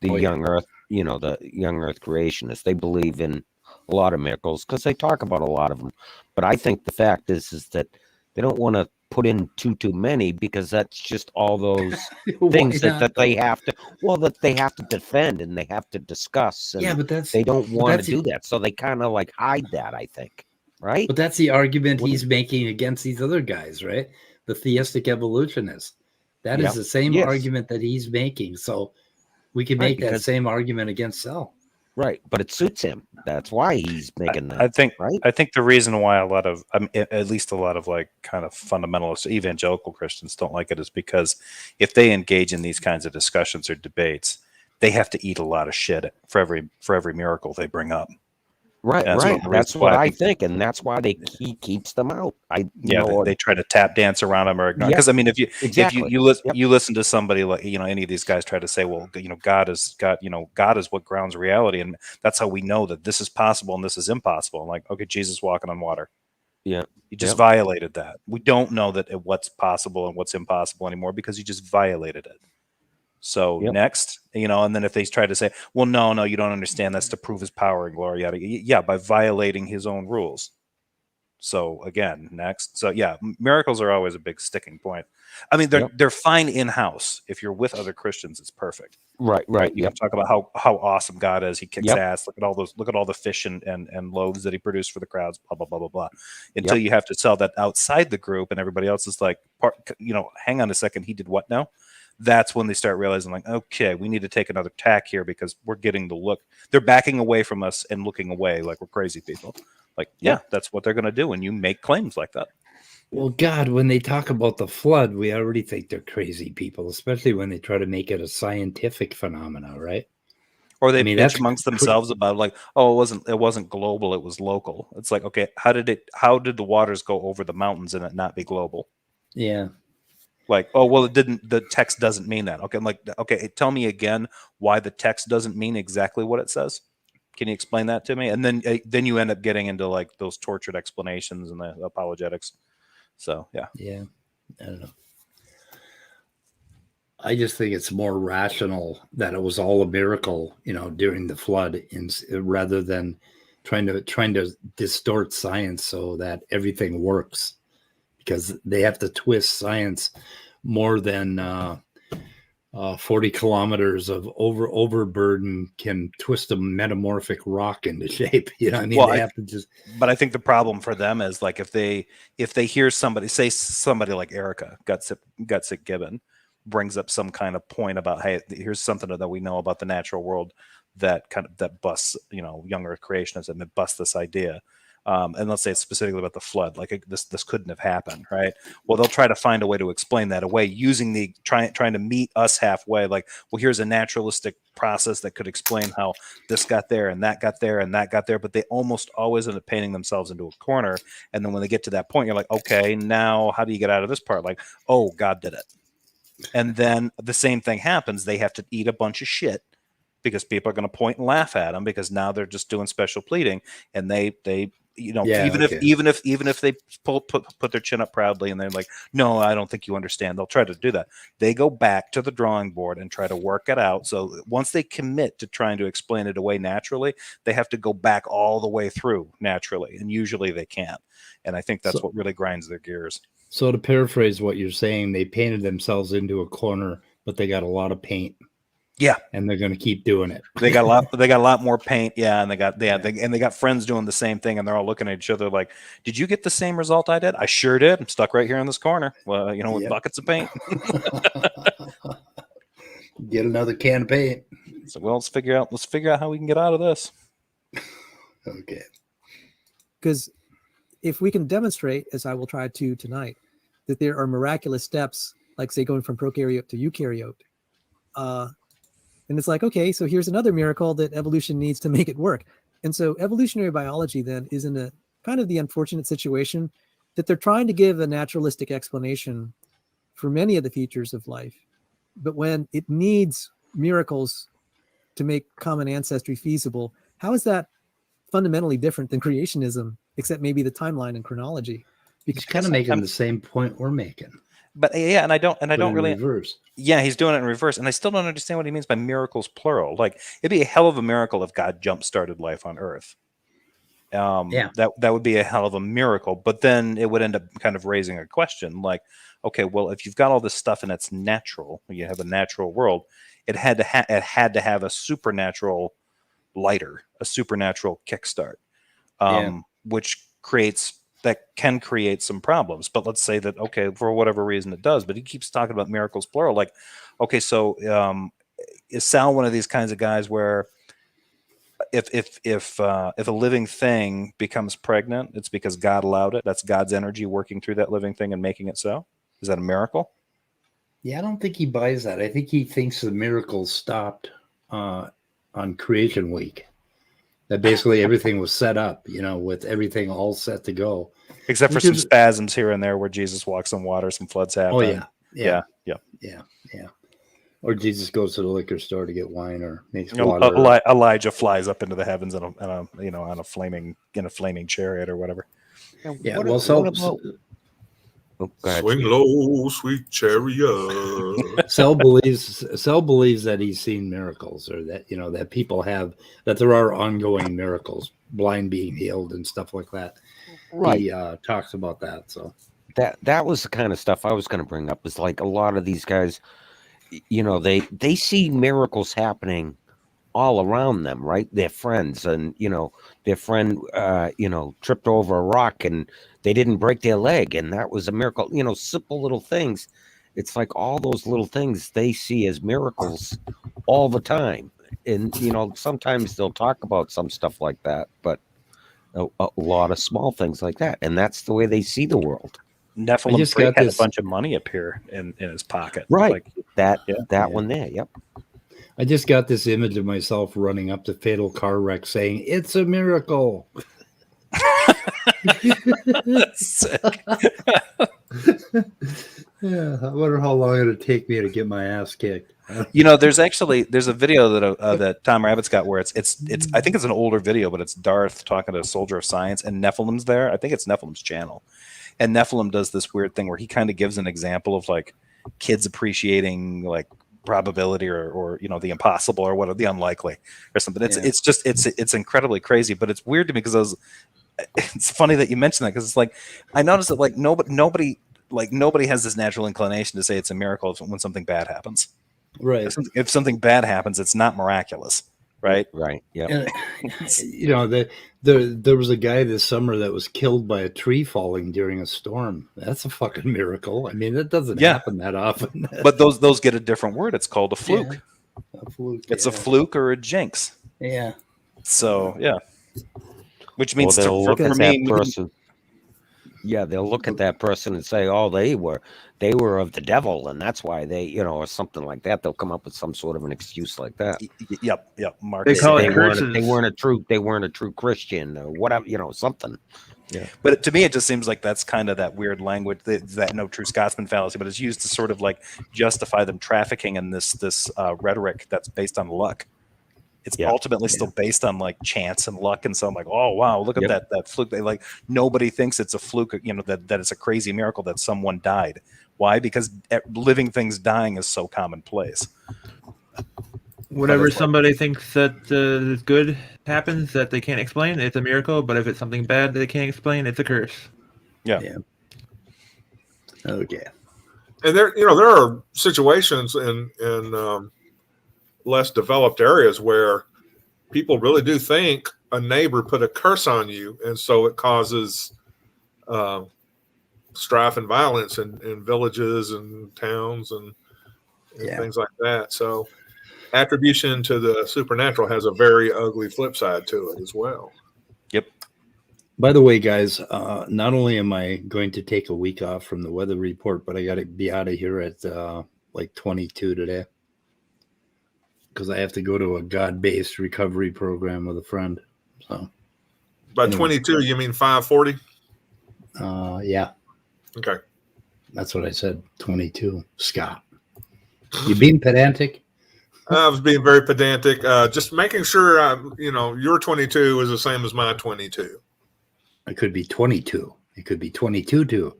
young earth, the young earth creationists, they believe in a lot of miracles because they talk about a lot of them. But I think the fact is that they don't want to put in too many, because that's just all those things that they have to defend and they have to discuss. And but they don't want to do that. So they kind of like hide that, I think. Right. But that's the argument he's making against these other guys, right? The theistic evolutionists. That is the same argument that he's making. So we can make that same argument against Sell. Right, but it suits him. That's why he's making that. I think. Right? I think the reason why at least a lot of like kind of fundamentalist evangelical Christians don't like it is because if they engage in these kinds of discussions or debates, they have to eat a lot of shit for every miracle they bring up. Right. That's what I think, and that's why he keeps them out. They try to tap dance around him or ignore. Because I mean, if you listen to somebody like any of these guys try to say, well, God is what grounds reality, and that's how we know that this is possible and this is impossible. And like, okay, Jesus walking on water. Yeah, you just violated that. We don't know that what's possible and what's impossible anymore because you just violated it. So next, and then if they try to say, well, no, you don't understand. That's to prove his power and glory. Yeah, by violating his own rules. So again, next. So yeah, miracles are always a big sticking point. I mean, they're fine in-house. If you're with other Christians, it's perfect. Right. You can talk about how awesome God is. He kicks ass. Look at all the fish and loaves that he produced for the crowds. Blah blah blah blah blah. Until you have to sell that outside the group, and everybody else is like, hang on a second. He did what now? That's when they start realizing, like, okay, we need to take another tack here because we're getting the look. They're backing away from us and looking away like we're crazy people. Like, that's what they're going to do when you make claims like that. Well, God, when they talk about the flood, we already think they're crazy people, especially when they try to make it a scientific phenomena, right? Or they bitch amongst themselves about like, oh, it wasn't global, it was local. It's like, okay, how did the waters go over the mountains and it not be global? Yeah. Like, oh, well, the text doesn't mean that. Okay, I'm like, okay, tell me again why the text doesn't mean exactly what it says. Can you explain that to me? And then you end up getting into like those tortured explanations and the apologetics. So, yeah. Yeah, I don't know. I just think it's more rational that it was all a miracle, during the flood, rather than trying to distort science so that everything works. Because they have to twist science more than 40 kilometers of overburden can twist a metamorphic rock into shape. I mean, they have to just. But I think the problem for them is like if they hear somebody like Erica Gutsick Gibbon brings up some kind of point about, hey, here's something that we know about the natural world that busts young earth creationism and busts this idea. and let's say it's specifically about the flood, like this couldn't have happened, right? Well, they'll try to find a way to explain that away using the trying to meet us halfway. Like, well, here's a naturalistic process that could explain how this got there and that got there and that got there, but they almost always end up painting themselves into a corner. And then when they get to that point, you're like, okay, now how do you get out of this part? Like, oh, God did it. And then the same thing happens. They have to eat a bunch of shit because people are going to point and laugh at them because now they're just doing special pleading, and they even if they put their chin up proudly and they're like, no, I don't think you understand, they'll try to do that. They go back to the drawing board and try to work it out. So once they commit to trying to explain it away naturally, they have to go back all the way through naturally, and usually they can't. And I think that's what really grinds their gears. So to paraphrase what you're saying, they painted themselves into a corner, but they got a lot of paint. Yeah, and they're going to keep doing it. They got a lot more paint. Yeah, and they got friends doing the same thing, and they're all looking at each other like, "Did you get the same result I did? I sure did. I'm stuck right here in this corner. Well, with buckets of paint. Get another can of paint. So, well, let's figure out how we can get out of this. Okay. Because if we can demonstrate, as I will try to tonight, that there are miraculous steps, like say going from prokaryote to eukaryote. And it's like, okay, so here's another miracle that evolution needs to make it work. And so evolutionary biology then is in a kind of the unfortunate situation that they're trying to give a naturalistic explanation for many of the features of life. But when it needs miracles to make common ancestry feasible, how is that fundamentally different than creationism, except maybe the timeline and chronology? Because kind of making the same point we're making. But yeah, and I don't really reverse. Yeah, he's doing it in reverse, and I still don't understand what he means by miracles plural. Like, it'd be a hell of a miracle if God jump-started life on Earth. That would be a hell of a miracle, but then it would end up kind of raising a question, like, okay, well, if you've got all this stuff and it's natural, you have a natural world, it had to have a supernatural lighter, a supernatural kickstart, which can create some problems. But let's say that, okay, for whatever reason it does, but he keeps talking about miracles plural. Like, okay, so is Sal one of these kinds of guys where if a living thing becomes pregnant, it's because God allowed it? That's God's energy working through that living thing and making it so? Is that a miracle? Yeah, I don't think he buys that. I think he thinks the miracles stopped on Creation Week. That basically everything was set up, with everything all set to go. Except for some spasms here and there where Jesus walks on water, some floods happen. Oh, yeah. Yeah. Or Jesus goes to the liquor store to get wine or makes water. Elijah flies up into the heavens on a flaming chariot or whatever. Yeah. Swing low, sweet chariot. Sel believes that he's seen miracles, or that that people have, that there are ongoing miracles, blind being healed and stuff like that. Right. He talks about that. So that was the kind of stuff I was going to bring up. Is like a lot of these guys, they see miracles happening all around them, right? Their friends, and their friend tripped over a rock and they didn't break their leg, and that was a miracle. Simple little things. It's like all those little things they see as miracles all the time. And sometimes they'll talk about some stuff like that, but a lot of small things like that, and that's the way they see the world. Nephilim had a bunch of money appear in his pocket, right? Like, that one there. Yep. I just got this image of myself running up to fatal car wreck saying, "It's a miracle." Sick. Yeah, I wonder how long it'll take me to get my ass kicked. There's a video that Tom Rabbit's got where it's I think it's an older video, but it's Darth talking to a soldier of science, and Nephilim's there. I think it's Nephilim's channel, and Nephilim does this weird thing where he kind of gives an example of like kids appreciating like probability or the impossible or what the unlikely or something. It's incredibly crazy, but it's weird to me because it's funny that you mentioned that, because it's like I noticed that like nobody has this natural inclination to say it's a miracle when something bad happens. Right. If something bad happens, it's not miraculous, right? Right. Yeah. There was a guy this summer that was killed by a tree falling during a storm. That's a fucking miracle. I mean, that doesn't happen that often. But those get a different word. It's called a fluke. Yeah. A fluke. It's a fluke or a jinx. Yeah. So yeah. Which means Or they'll look for at me, that person. Yeah, they'll look at that person and say, "Oh, they were of the devil, and that's why they, or something like that." They'll come up with some sort of an excuse like that. Yep, Mark. They call it They curses. weren't a true Christian or whatever, something. Yeah. But to me, it just seems like that's kind of that weird language, that no true Scotsman fallacy, but it's used to sort of like justify them trafficking in this rhetoric that's based on luck. It's ultimately still based on like chance and luck, and so I'm like, oh wow, look at that fluke. They like, nobody thinks it's a fluke, that it's a crazy miracle that someone died. Why? Because living things dying is so commonplace. Whenever somebody thinks that good happens that they can't explain, it's a miracle. But if it's something bad that they can't explain, it's a curse. Yeah. Okay. And there are situations in less developed areas where people really do think a neighbor put a curse on you, and so it causes strife and violence in villages and towns and things like that. So attribution to the supernatural has a very ugly flip side to it as well. Yep. By the way, guys, not only am I going to take a week off from the weather report, but I got to be out of here at like 22 today, because I have to go to a God-based recovery program with a friend. So, by 22, you mean 5:40? Yeah. Okay. That's what I said. 22. Scott, you being pedantic? I was being very pedantic. Just making sure, your 22 is the same as my 22. It could be 22. It could be 22 too.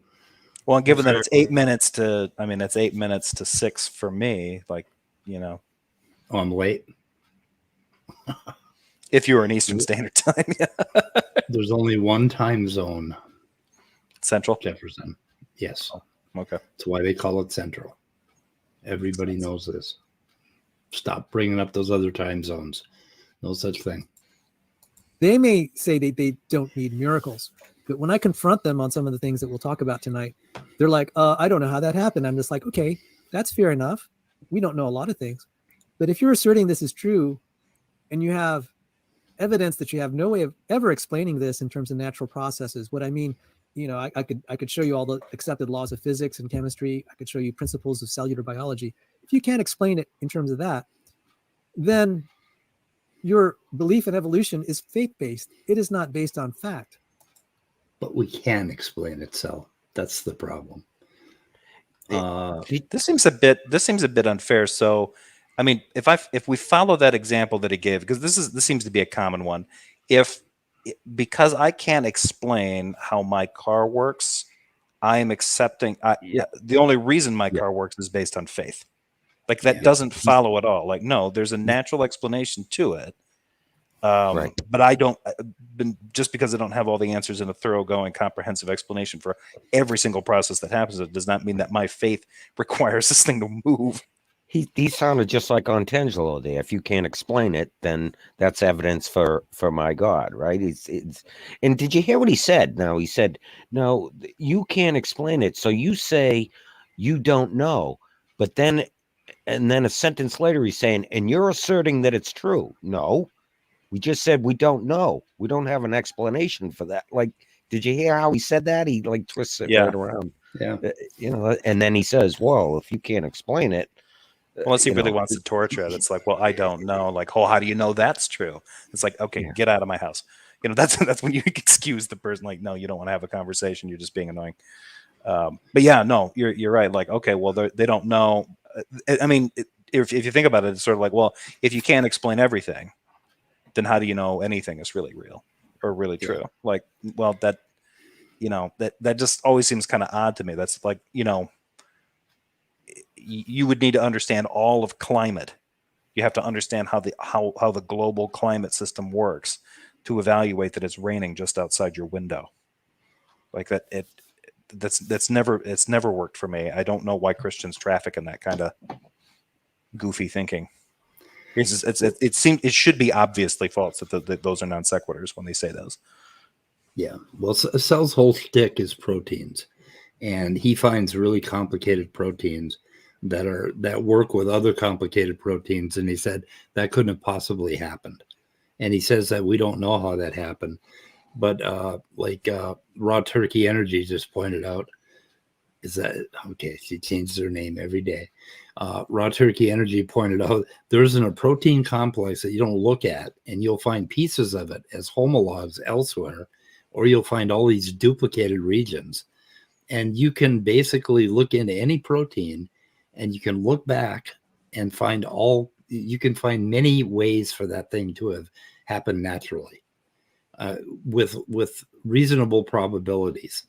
Well, and given that it's 8 minutes to, it's 8 minutes to 6 for me. Like, Oh, I'm late. If you were in Eastern Standard Time, There's only one time zone. Central. Jefferson. Yes. Oh, okay. That's why they call it Central. Everybody knows this. Stop bringing up those other time zones. No such thing. They may say they don't need miracles, but when I confront them on some of the things that we'll talk about tonight, they're like, I don't know how that happened. I'm just like, okay, that's fair enough. We don't know a lot of things. But if you're asserting this is true and you have evidence that you have no way of ever explaining this in terms of natural processes, what I mean, I could show you all the accepted laws of physics and chemistry. I could show you principles of cellular biology. If you can't explain it in terms of that, then your belief in evolution is faith-based. It is not based on fact. But we can explain it, so that's the problem. This seems a bit unfair. So, if we follow that example that he gave, because this seems to be a common one, because I can't explain how my car works, I am accepting. The only reason my car works is based on faith. Like that doesn't follow at all. Like, no, there's a natural explanation to it. Right. But I don't, just because I don't have all the answers in a thoroughgoing, comprehensive explanation for every single process that happens, it does not mean that my faith requires this thing to move. He sounded just like Antangelo there. If you can't explain it, then that's evidence for my God, right? And did you hear what he said? Now he said, no, you can't explain it. So you say you don't know, but then a sentence later he's saying, and you're asserting that it's true. No, we just said we don't know. We don't have an explanation for that. Like, did you hear how he said that? He like twists it right around. Yeah. And then he says, well, if you can't explain it. Unless he really wants to torture it. It's like, well, I don't know. Like, oh, how do you know that's true? It's like, okay, get out of my house. That's when you excuse the person. Like, no, you don't want to have a conversation. You're just being annoying. But yeah, no, you're right. Like, okay, well, they don't know. If you think about it, it's sort of like, well, if you can't explain everything, then how do you know anything is really real or really true? Like, well, that just always seems kind of odd to me. That's like, you would need to understand all of climate. You have to understand how the global climate system works to evaluate that it's raining just outside your window. Like that, it's never worked for me. I don't know why Christians traffic in that kind of goofy thinking. It should be obviously false that those are non sequiturs when they say those. Yeah. Well, Cell's whole shtick is proteins, and he finds really complicated proteins that work with other complicated proteins. And he said that couldn't have possibly happened. And he says that we don't know how that happened. But like Raw Turkey Energy just pointed out, is that okay? She changes her name every day. Raw Turkey Energy pointed out there's a protein complex that you don't look at, and you'll find pieces of it as homologs elsewhere, or you'll find all these duplicated regions. And you can basically look into any protein, and you can look back and find you can find many ways for that thing to have happened naturally, with reasonable probabilities.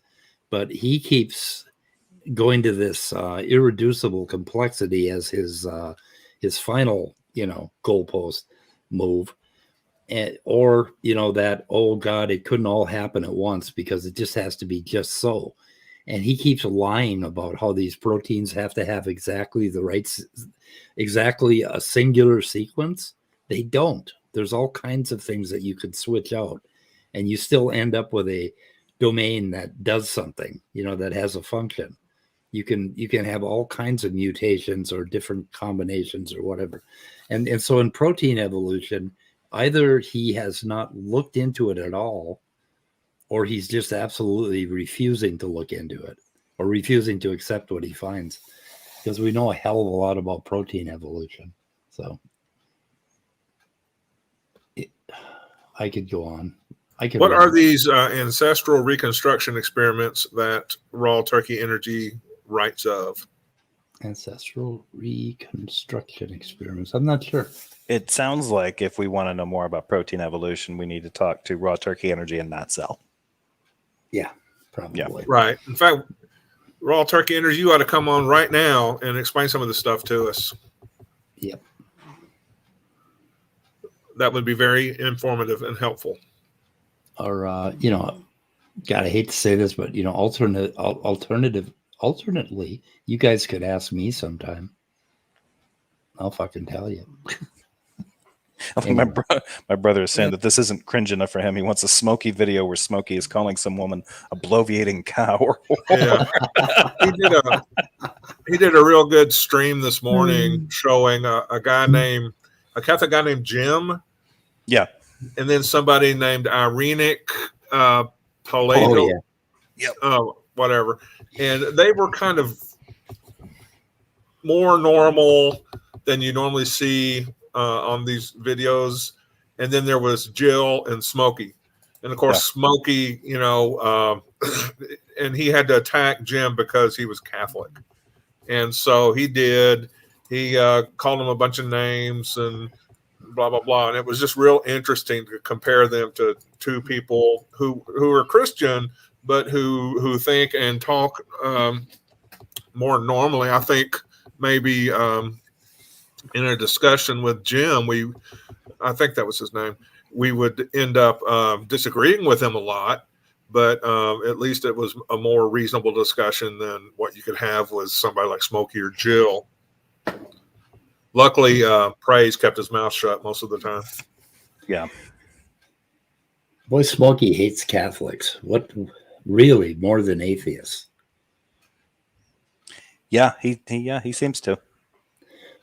But he keeps going to this irreducible complexity as his final, goalpost move, or that, oh God, it couldn't all happen at once because it just has to be just so. And he keeps lying about how these proteins have to have exactly a singular sequence. They don't. There's all kinds of things that you could switch out, and you still end up with a domain that does something, that has a function. You can have all kinds of mutations or different combinations or whatever. And so in protein evolution, either he has not looked into it at all, or he's just absolutely refusing to look into it, or refusing to accept what he finds, because we know a hell of a lot about protein evolution. So I could go on. What are these ancestral reconstruction experiments that Raw Turkey Energy writes of? Ancestral reconstruction experiments. I'm not sure. It sounds like if we want to know more about protein evolution, we need to talk to Raw Turkey Energy and Matt Cell. Yeah, probably. Yeah. Right. In fact, Raw Turkey Energy, you ought to come on right now and explain some of this stuff to us. Yep. That would be very informative and helpful. Or, God, I hate to say this, but, alternately, you guys could ask me sometime. I'll fucking tell you. I think my brother is saying that this isn't cringe enough for him. He wants a Smokey video where Smokey is calling some woman a bloviating cow. Yeah. He did a real good stream this morning showing a Catholic guy named Jim. Yeah. And then somebody named Irenic Palato. Oh, yeah. Yep. Whatever. And they were kind of more normal than you normally see on these videos. And then there was Jill and Smokey. And of course, Smokey, and he had to attack Jim because he was Catholic. And so he called him a bunch of names and blah, blah, blah. And it was just real interesting to compare them to two people who are Christian, but who think and talk more normally. I think maybe in a discussion with Jim, I think that was his name, we would end up disagreeing with him a lot, but at least it was a more reasonable discussion than what you could have with somebody like Smokey or Jill. Luckily, Praise kept his mouth shut most of the time. Yeah. Boy, Smokey hates Catholics. What, really, more than atheists? Yeah, he seems to.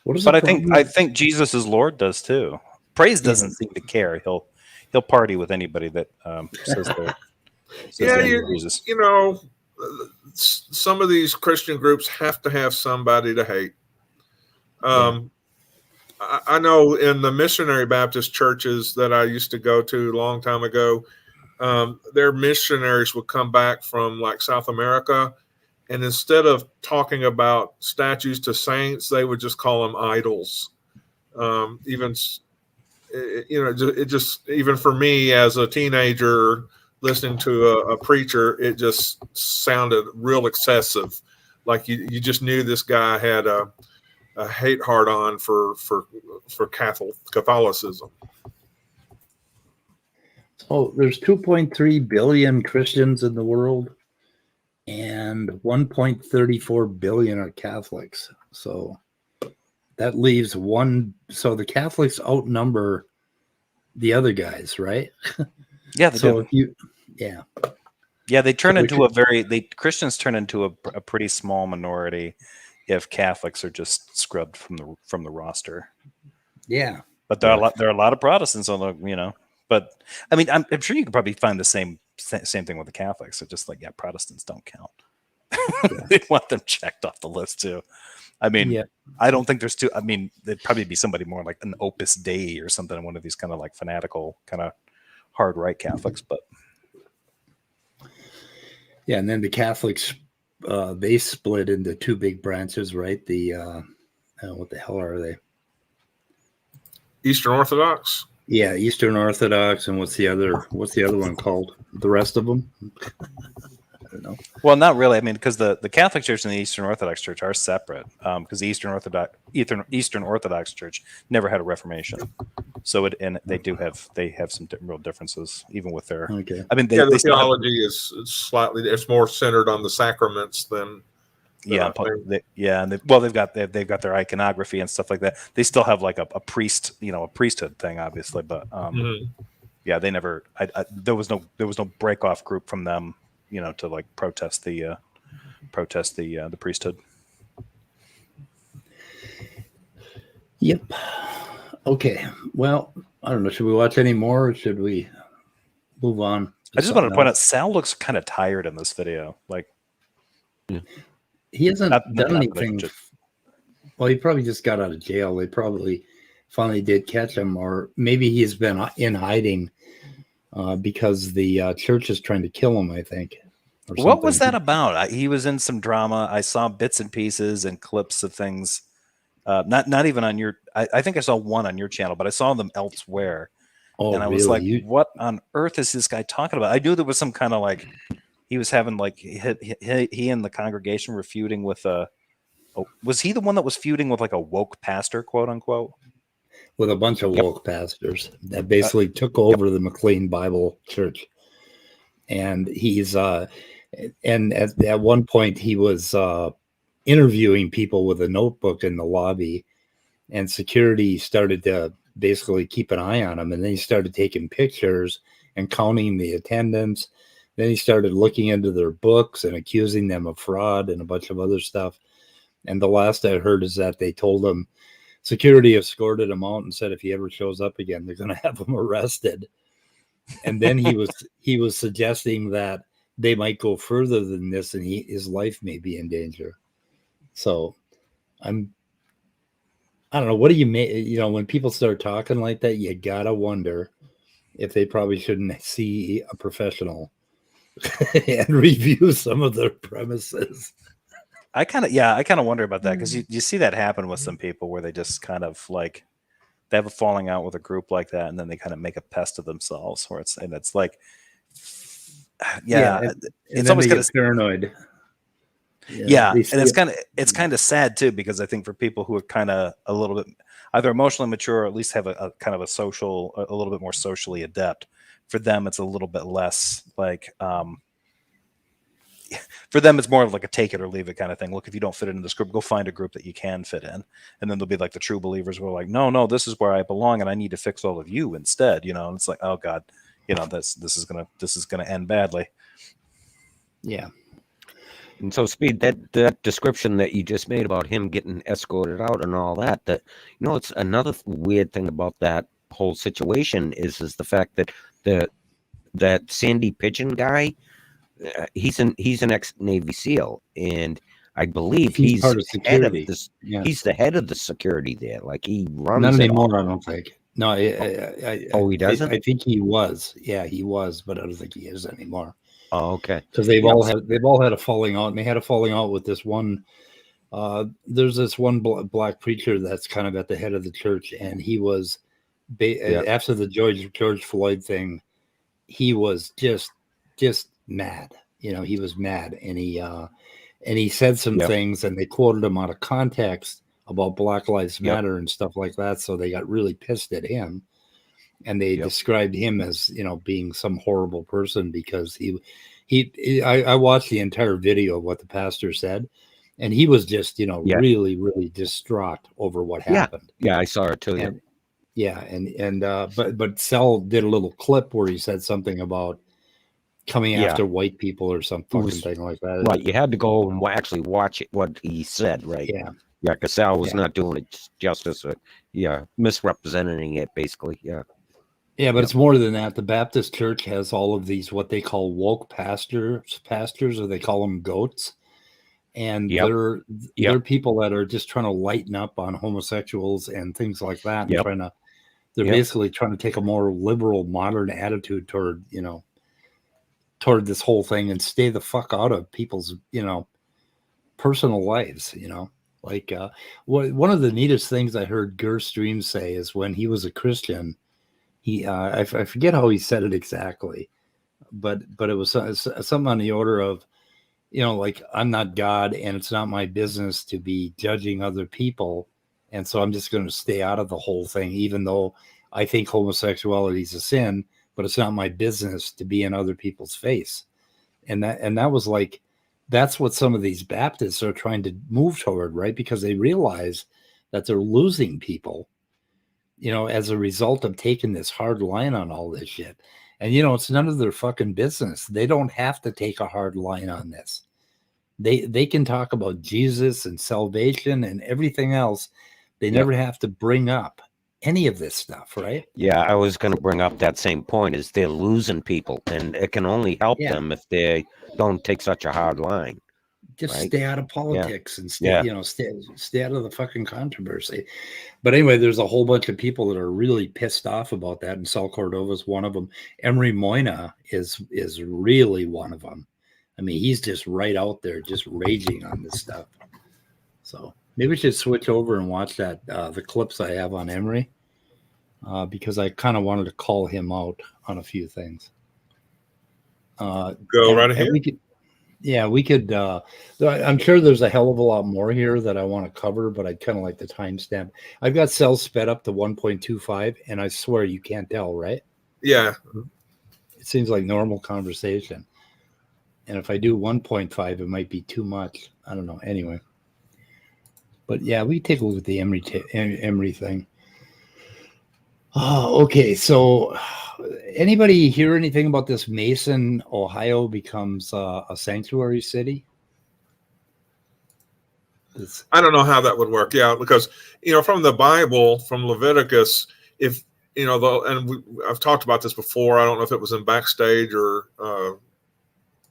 But I think Jesus is Lord does too. Praise doesn't seem to care. He'll party with anybody that says they're Jesus. Some of these Christian groups have to have somebody to hate. I know in the missionary Baptist churches that I used to go to a long time ago, their missionaries would come back from like South America, and instead of talking about statues to saints, they would just call them idols. Even for me as a teenager listening to a preacher, it just sounded real excessive. Like you just knew this guy had a hate heart on for Catholicism. So there's 2.3 billion Christians in the world, and 1.34 billion are Catholics. So that leaves so the Catholics outnumber the other guys, right? Yeah, they do. They turn Christians turn into a pretty small minority if Catholics are just scrubbed from the roster. Yeah. But there are a lot of Protestants on the But I mean, I'm sure you could probably find the same thing with the Catholics. It's just like, yeah, Protestants don't count. They want them checked off the list too. I mean, Yeah. I don't think there's two. I mean, there'd probably be somebody more like an Opus Dei or something, one of these kind of like fanatical, kind of hard right Catholics. But Yeah, and then the Catholics, they split into two big branches, right? The what the hell are they? Eastern Orthodox. Yeah, Eastern Orthodox, and what's the other one called? The rest of them? I don't know. well, not really. I mean, because the Catholic Church and the Eastern Orthodox Church are separate. Because the Eastern Orthodox Church never had a Reformation, so they have some real differences even with their. Okay. I mean, The they still have, theology is slightly. It's more centered on the sacraments than. yeah, and they've got their iconography and stuff like that. They still have like a priest, a priesthood thing, obviously, but yeah, they never. There was no break off group from them, to like protest the priesthood. Yep. Okay. Well, I don't know. Should we watch any more, or should we move on? I just want to point out, Sal looks kind of tired in this video. Like, he hasn't done anything. just- Well, he probably just got out of jail. They probably finally did catch him, or maybe he's been in hiding because the church is trying to kill him, I think. Or What was something. that about? He was in some drama. I saw bits and pieces and clips of things. Not even on your. I think I saw one on your channel, but I saw them elsewhere, Oh, and I was like, really? "What on earth is this guy talking about?" I knew there was some kind of like he was having like he and the congregation were feuding with a. Was he the one that was feuding with like a woke pastor, quote unquote? With a bunch of woke pastors that basically took over the McLean Bible Church, and he's and at one point he was interviewing people with a notebook in the lobby, and security started to basically keep an eye on him, and then he started taking pictures and counting the attendance. Then he started looking into their books and accusing them of fraud and a bunch of other stuff. And the last I heard is that they told him security escorted him out and said if he ever shows up again, they're going to have him arrested. And then he was suggesting that they might go further than this, and his life may be in danger. So I don't know. What do you make? When people start talking like that, you gotta wonder if they probably shouldn't see a professional and review some of their premises. I kind of wonder about that because you see that happen with some people where they just kind of like they have a falling out with a group like that, and then they kind of make a pest of themselves. It's like, it's almost kind of paranoid. Yeah, and it's kind of sad too because I think for people who are kind of a little bit either emotionally mature or at least have a kind of a little bit more socially adept, for them it's a little bit less like for them it's more of like a take it or leave it kind of thing. Look, if you don't fit into this group, go find a group that you can fit in, and then there'll be like the true believers who are like, no, this is where I belong, and I need to fix all of you instead. And it's like, oh God, this is gonna end badly. Yeah. And so, Speed, that description that you just made about him getting escorted out and all that, it's another weird thing about that whole situation is the fact that that Sandy Pigeon guy, he's an ex-Navy SEAL, and I believe he's part of security. He's the head of the security there. Like he runs. Not it anymore, all. I don't think. No, he doesn't. I think he was. Yeah, he was, but I don't think he is anymore. Oh, okay. Because they've all had a falling out, and they had a falling out with this one. There's this one black preacher that's kind of at the head of the church, and he was after the George Floyd thing, he was just mad. He was mad, and he said some things, and they quoted him out of context about Black Lives Matter and stuff like that. So they got really pissed at him. And they described him as, being some horrible person because I watched the entire video of what the pastor said, and he was just, really, really distraught over what happened. Yeah, I saw it too. But Sal did a little clip where he said something about coming after white people or some fucking thing like that. Right, you had to go and actually watch it, what he said, right? Yeah. Yeah, because Sal was not doing it justice. Misrepresenting it, basically. Yeah. Yeah, but Yep. it's more than that. The Baptist church has all of these what they call woke pastors, or they call them goats. And Yep. they're people that are just trying to lighten up on homosexuals and things like that, and Yep. they're Yep. basically trying to take a more liberal, modern attitude toward this whole thing and stay the fuck out of people's personal lives. Like one of the neatest things I heard Gur Stream say is when he was a Christian, I forget how he said it exactly, but it was something on the order of, like, I'm not God and it's not my business to be judging other people. And so I'm just going to stay out of the whole thing, even though I think homosexuality is a sin, but it's not my business to be in other people's face. And that was like, that's what some of these Baptists are trying to move toward, right? Because they realize that they're losing people, as a result of taking this hard line on all this shit. And, it's none of their fucking business. They don't have to take a hard line on this. They can talk about Jesus and salvation and everything else. They never have to bring up any of this stuff, right? Yeah, I was going to bring up that same point, is they're losing people, and it can only help them if they don't take such a hard line. Just right? stay out of politics and stay, Yeah. stay out of the fucking controversy. But anyway, there's a whole bunch of people that are really pissed off about that, and Sal Cordova is one of them. Emery Moyna is really one of them. I mean, he's just right out there, just raging on this stuff. So maybe we should switch over and watch that the clips I have on Emery, because I kind of wanted to call him out on a few things. Go right ahead. We could. I'm sure there's a hell of a lot more here that I want to cover, but I'd kind of like the timestamp. I've got cells sped up to 1.25, and I swear you can't tell, right? Yeah. It seems like normal conversation. And if I do 1.5, it might be too much. I don't know. Anyway. But yeah, we take a look at the Emery thing. Oh, okay. So anybody hear anything about this? Mason, Ohio becomes a sanctuary city? I don't know how that would work out, because, from the Bible, from Leviticus, if, I've talked about this before. I don't know if it was in backstage or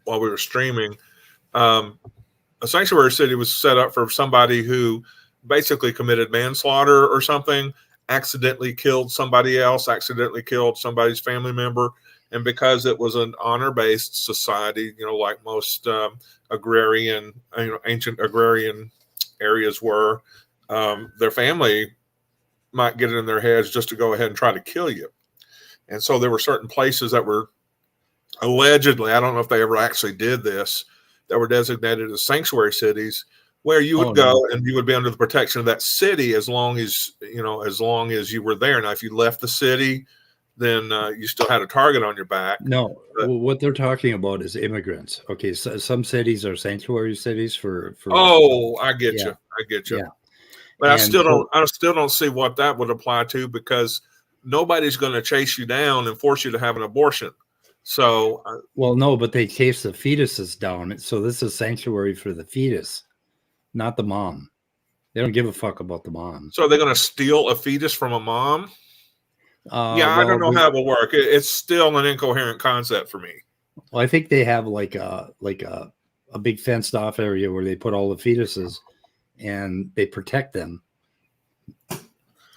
while we were streaming. A sanctuary city was set up for somebody who basically committed manslaughter or something, accidentally killed somebody else, accidentally killed somebody's family member. And because it was an honor-based society, like most agrarian, ancient agrarian areas were, their family might get it in their heads just to go ahead and try to kill you. And so there were certain places that were allegedly, I don't know if they ever actually did this, that were designated as sanctuary cities, where you would go and you would be under the protection of that city as long as you were there. Now, if you left the city, then you still had a target on your back. No, what they're talking about is immigrants. Okay, so some cities are sanctuary cities for. I get you. I get you. Yeah. But I still don't see what that would apply to, because nobody's going to chase you down and force you to have an abortion. So, well, no, but they chase the fetuses down. So this is sanctuary for the fetus, not the mom. They don't give a fuck about the mom. So they're going to steal a fetus from a mom? I don't know how it will work. It's still an incoherent concept for me. Well, I think they have like a big fenced off area where they put all the fetuses and they protect them.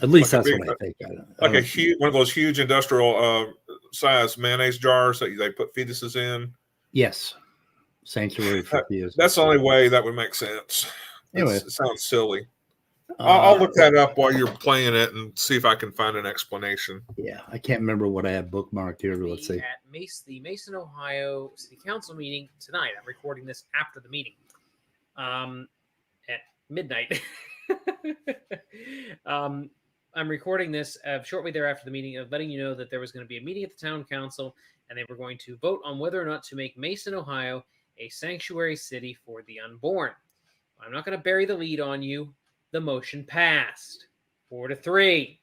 At least that's what I think. Like a huge, one of those huge industrial size mayonnaise jars that they put fetuses in. Yes, sanctuary for fetuses. That's the only way that would make sense. Anyway, it sounds silly. I'll look that up while you're playing it and see if I can find an explanation. Yeah, I can't remember what I have bookmarked here. Let's see. At the Mason, Ohio City Council meeting tonight. I'm recording this after the meeting, at midnight. I'm recording this shortly thereafter the meeting, letting you know that there was going to be a meeting at the town council, and they were going to vote on whether or not to make Mason, Ohio, a sanctuary city for the unborn. I'm not going to bury the lead on you. The motion passed 4-3.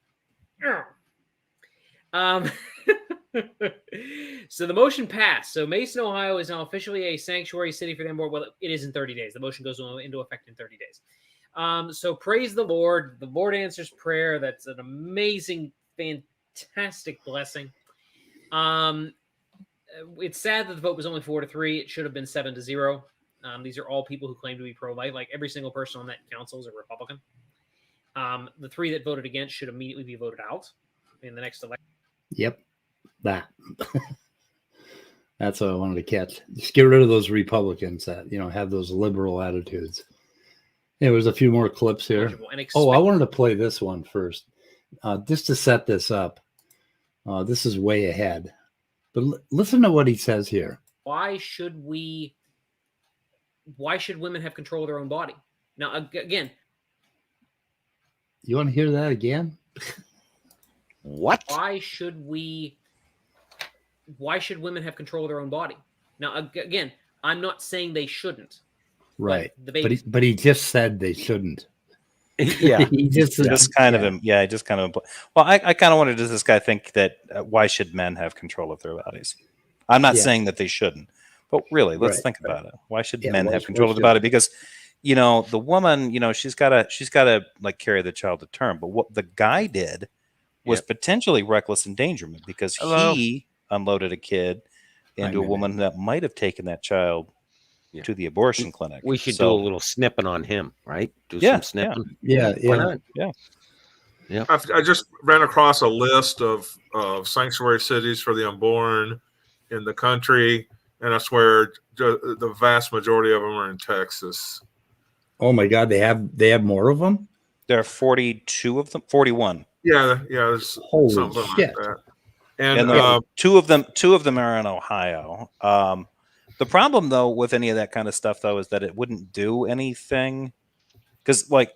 So the motion passed. So Mason, Ohio is now officially a sanctuary city for the unborn. Well, it is in 30 days. The motion goes into effect in 30 days. So praise the Lord. The Lord answers prayer. That's an amazing, fantastic blessing. It's sad that the vote was only 4-3. It should have been 7-0. These are all people who claim to be pro-life. Like every single person on that council is a Republican. The 3 that voted against should immediately be voted out in the next election. Yep, that. That's what I wanted to catch. Just get rid of those Republicans that have those liberal attitudes. Yeah, there's a few more clips here. Oh, I wanted to play this one first, just to set this up. This is way ahead, but listen to what he says here. Why should women have control of their own body? Now, again, you want to hear that again? What? Why should women have control of their own body? Now, again, I'm not saying they shouldn't. Right. But he just said they shouldn't. Yeah. He just kind of him. Yeah, just kind of. Well, I kind of wondered, does this guy think that why should men have control of their bodies? I'm not saying that they shouldn't, but really, let's think about it. Why should men have control of the body? Because the woman, she's got to like carry the child to term. But what the guy did was potentially reckless endangerment because he unloaded a kid into a woman that might have taken that child to the abortion clinic. We should do a little snipping on him, right? Do some snipping. Yeah. I just ran across a list of sanctuary cities for the unborn in the country, and I swear the vast majority of them are in Texas. Oh my God, they have more of them? There are 42 of them, 41. Yeah, there's Holy something shit. like that. And two of them are in Ohio. The problem though with any of that kind of stuff though is that it wouldn't do anything because like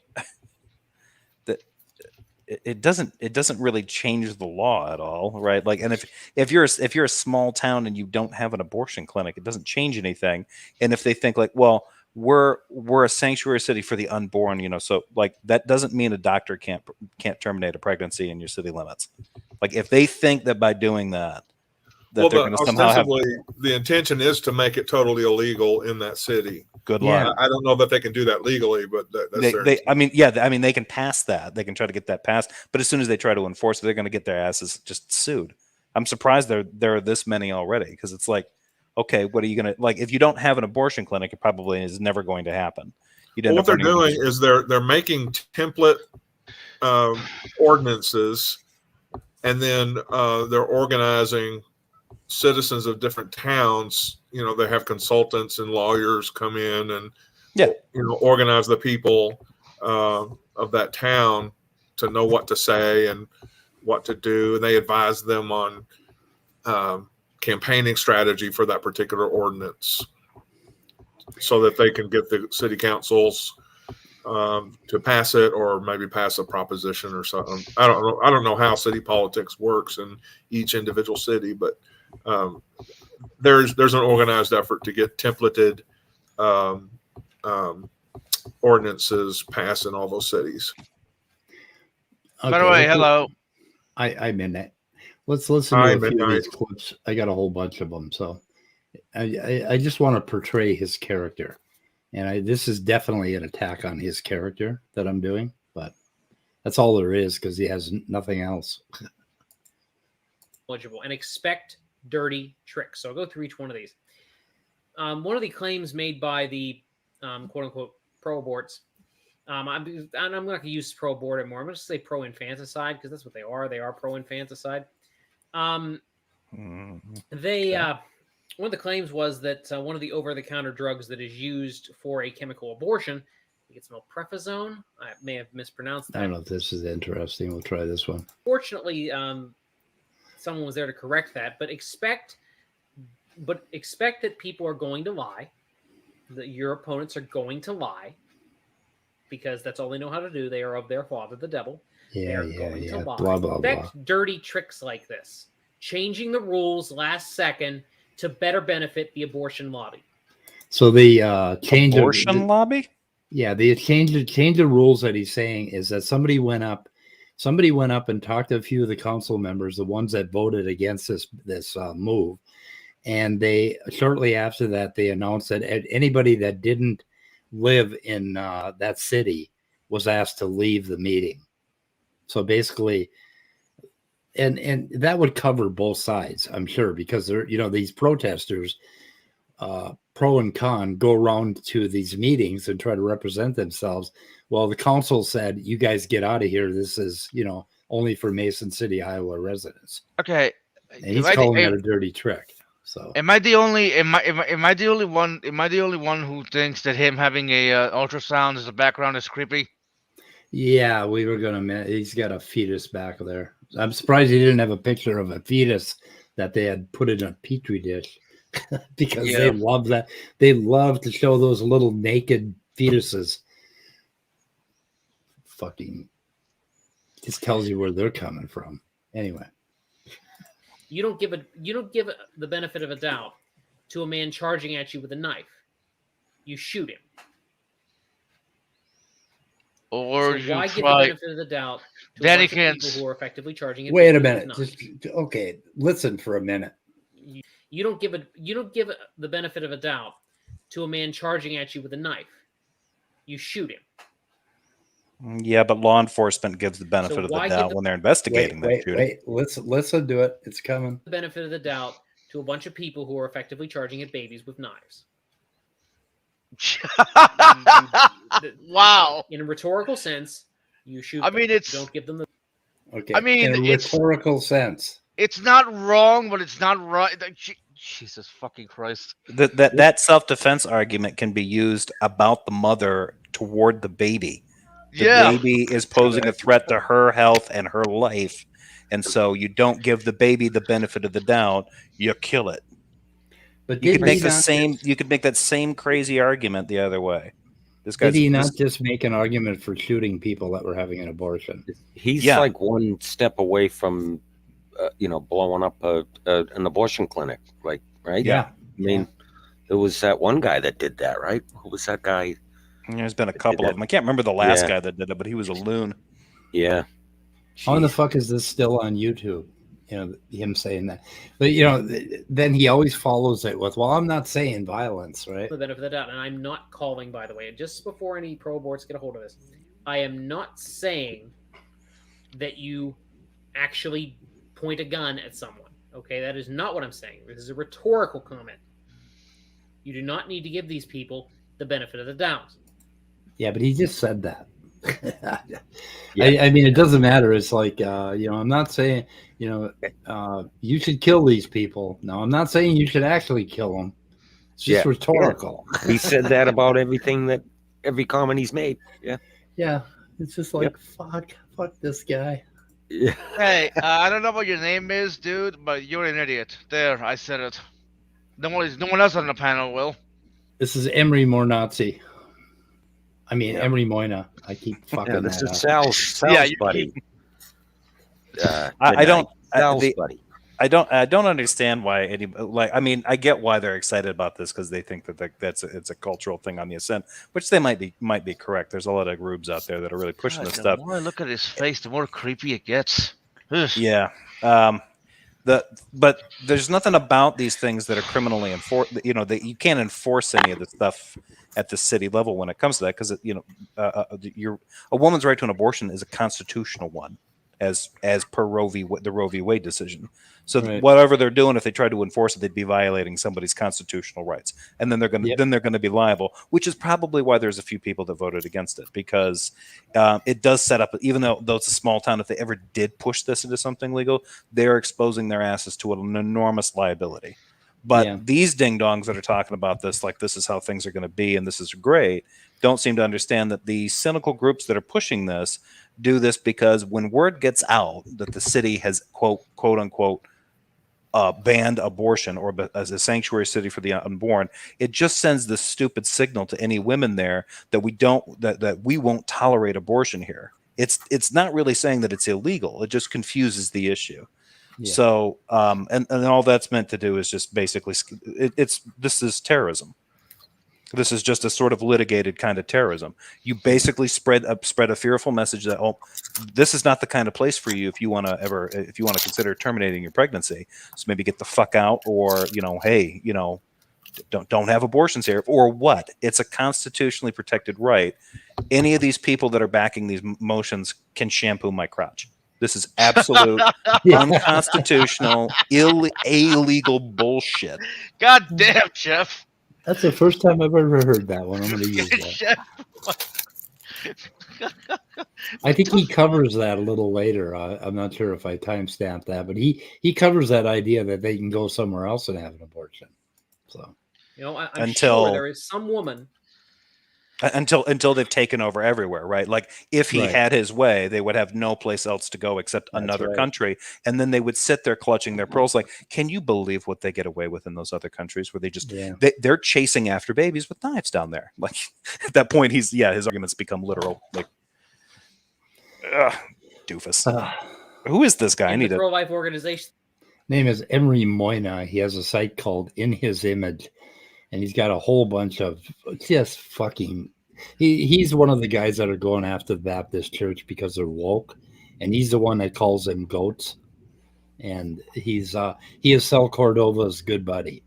it doesn't really change the law at all, right? Like, and if you're a small town and you don't have an abortion clinic, it doesn't change anything. And if they think like, well, we're a sanctuary city for the unborn, so like that doesn't mean a doctor can't terminate a pregnancy in your city limits. Like if they think that by doing that they're going to somehow have the intention is to make it totally illegal in that city. Good luck. I don't know that they can do that legally, but that's they can pass that. They can try to get that passed, but as soon as they try to enforce it, they're going to get their asses just sued. I'm surprised there are this many already because it's like, okay, what are you going to like? If you don't have an abortion clinic, it probably is never going to happen. What they're doing is they're making template ordinances, and then they're organizing citizens of different towns. They have consultants and lawyers come in and organize the people of that town to know what to say and what to do, and they advise them on campaigning strategy for that particular ordinance so that they can get the city councils to pass it or maybe pass a proposition or something. I don't know how city politics works in each individual city, but there's an organized effort to get templated ordinances passed in all those cities. Okay, by the way, hello. I'm in it. Let's listen to a few of these clips. I got a whole bunch of them, so I just want to portray his character, and this is definitely an attack on his character that I'm doing, but that's all there is because he has nothing else. Eligible and expect dirty tricks. So I'll go through each one of these. One of the claims made by the quote unquote pro aborts. I'm not going to use pro abort anymore. I'm going to say pro infanticide because that's what they are. They are pro infanticide. One of the claims was that one of the over-the-counter drugs that is used for a chemical abortion, I think it's mifepristone. I may have mispronounced that. I don't know if this is interesting. We'll try this one. Fortunately, someone was there to correct that. But expect that people are going to lie. That your opponents are going to lie because that's all they know how to do. They are of their father, the devil. Yeah. Blah, blah, blah. Expect dirty tricks like this. Changing the rules last second to better benefit the abortion lobby. So the change abortion lobby? Yeah, the change of rules that he's saying is that somebody went up and talked to a few of the council members, the ones that voted against this move, and they shortly after that they announced that anybody that didn't live in that city was asked to leave the meeting. So basically, and that would cover both sides, I'm sure, because they're, these protesters, pro and con, go around to these meetings and try to represent themselves. Well, the council said, you guys get out of here. This is, only for Mason City, Iowa residents. Okay. And he's calling that a dirty trick. So am I the only one who thinks that him having a ultrasound as a background is creepy? yeah, we were gonna. He's got a fetus back there. I'm surprised he didn't have a picture of a fetus that they had put in a petri dish, because they love that. They love to show those little naked fetuses. Fucking just tells you where they're coming from. Anyway, You don't give the benefit of a doubt to a man charging at you with a knife. You shoot him. Or so why give the benefit of the doubt to a bunch of people who are effectively charging it? Wait a minute. Okay, listen for a minute. You don't give the benefit of a doubt to a man charging at you with a knife. You shoot him. Yeah, but law enforcement gives the benefit of the doubt when they're investigating that shooting. Wait, listen to it. It's coming. The benefit of the doubt to a bunch of people who are effectively charging at babies with knives. Wow. In a rhetorical sense, you shoot. I mean, don't give them the. Okay. I mean, in a rhetorical sense, it's not wrong, but it's not right. Jesus fucking Christ. That self-defense argument can be used about the mother toward the baby. The baby is posing a threat to her health and her life, and so you don't give the baby the benefit of the doubt. You kill it. But you could make You could make that same crazy argument the other way. Did he not just make an argument for shooting people that were having an abortion? He's like one step away from, blowing up an abortion clinic, right? Yeah. I mean, there was that one guy that did that, right? Who was that guy? There's been a couple of them. I can't remember the last guy that did it, but he was a loon. Yeah. How in the fuck is this still on YouTube? Him saying that. But, then he always follows it with, well, I'm not saying violence, right? The benefit of the doubt. And I'm not calling, by the way, just before any pro-aborts get a hold of this, I am not saying that you actually point a gun at someone. Okay, that is not what I'm saying. This is a rhetorical comment. You do not need to give these people the benefit of the doubt. Yeah, but he just said that. I mean, it doesn't matter. It's like, I'm not saying, you should kill these people. No, I'm not saying you should actually kill them. It's just rhetorical. Yeah. He said that about every comment he's made. Yeah. Yeah. It's just like, fuck this guy. Yeah. Hey, I don't know what your name is, dude, but you're an idiot. There, I said it. No one else on the panel will. This is Emery Mornazzi. I mean, Emery Moyna. I keep fucking this that is up. Sal's buddy. I don't understand why I get why they're excited about this, because they think that it's a cultural thing on the ascent, which they might be correct. There's a lot of rubes out there that are really pushing this stuff. The more I look at his face, the more creepy it gets. Ugh. Yeah. But there's nothing about these things that are criminally enforced. That you can't enforce any of the stuff at the city level when it comes to that, because a woman's right to an abortion is a constitutional one, as per the Roe v. Wade decision. So whatever they're doing, if they try to enforce it, they'd be violating somebody's constitutional rights, and then they're going to be liable. Which is probably why there's a few people that voted against it, because it does set up. Even though it's a small town, if they ever did push this into something legal, they're exposing their asses to an enormous liability. But these ding dongs that are talking about this, like this is how things are going to be, and this is great, don't seem to understand that the cynical groups that are pushing this do this because when word gets out that the city has quote unquote banned abortion or as a sanctuary city for the unborn, it just sends this stupid signal to any women there that we won't tolerate abortion here. It's not really saying that it's illegal. It just confuses the issue. Yeah. So, and all that's meant to do is just basically, this is terrorism. This is just a sort of litigated kind of terrorism. You basically spread a fearful message that, this is not the kind of place for you if you want to consider terminating your pregnancy. So maybe get the fuck out, or hey, don't have abortions here, or what? It's a constitutionally protected right. Any of these people that are backing these motions can shampoo my crotch. This is absolute unconstitutional, illegal bullshit. God damn, Chef. That's the first time I've ever heard that one. I'm going to use that. Chef. I think he covers that a little later. I'm not sure if I timestamped that, but he covers that idea that they can go somewhere else and have an abortion. So, You know, I'm Until- sure there is some woman. Until they've taken over everywhere, right? Like if he Right. had his way, they would have no place else to go except That's another right. country, and then they would sit there clutching their pearls. Like, can you believe what they get away with in those other countries where they just yeah. they're chasing after babies with knives down there? Like at that point, his arguments become literal. Like, doofus. Who is this guy? I In need the to. pro-life organization. Name is Emery Moyna. He has a site called In His Image, and he's got a whole bunch of just fucking. He's one of the guys that are going after the Baptist Church because they're woke, and he's the one that calls them goats. And he is Sal Cordova's good buddy.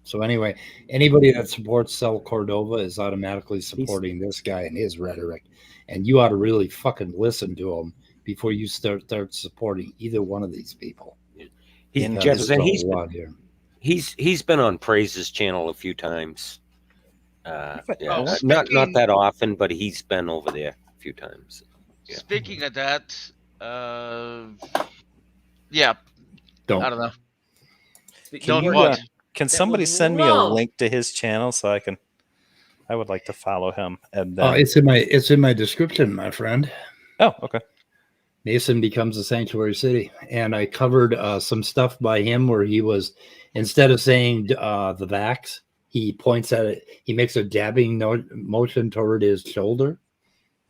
So anyway, anybody that supports Sal Cordova is automatically supporting this guy and his rhetoric, and you ought to really fucking listen to him before you start supporting either one of these people. And Because Jefferson, there's a lot here. he's been on Praise's channel a few times. Yeah, Oh, not speaking- that often, but he's been over there a few times. Yeah. Speaking of that, yeah, Don't. I don't know. Can you, what? can That somebody would send me a love- link to his channel so I can? I would like to follow him. And then, It's in my description, my friend. oh, okay. Mason becomes a sanctuary city, and I covered some stuff by him where he was, instead of saying the vax, he points at it. He makes a dabbing motion toward his shoulder,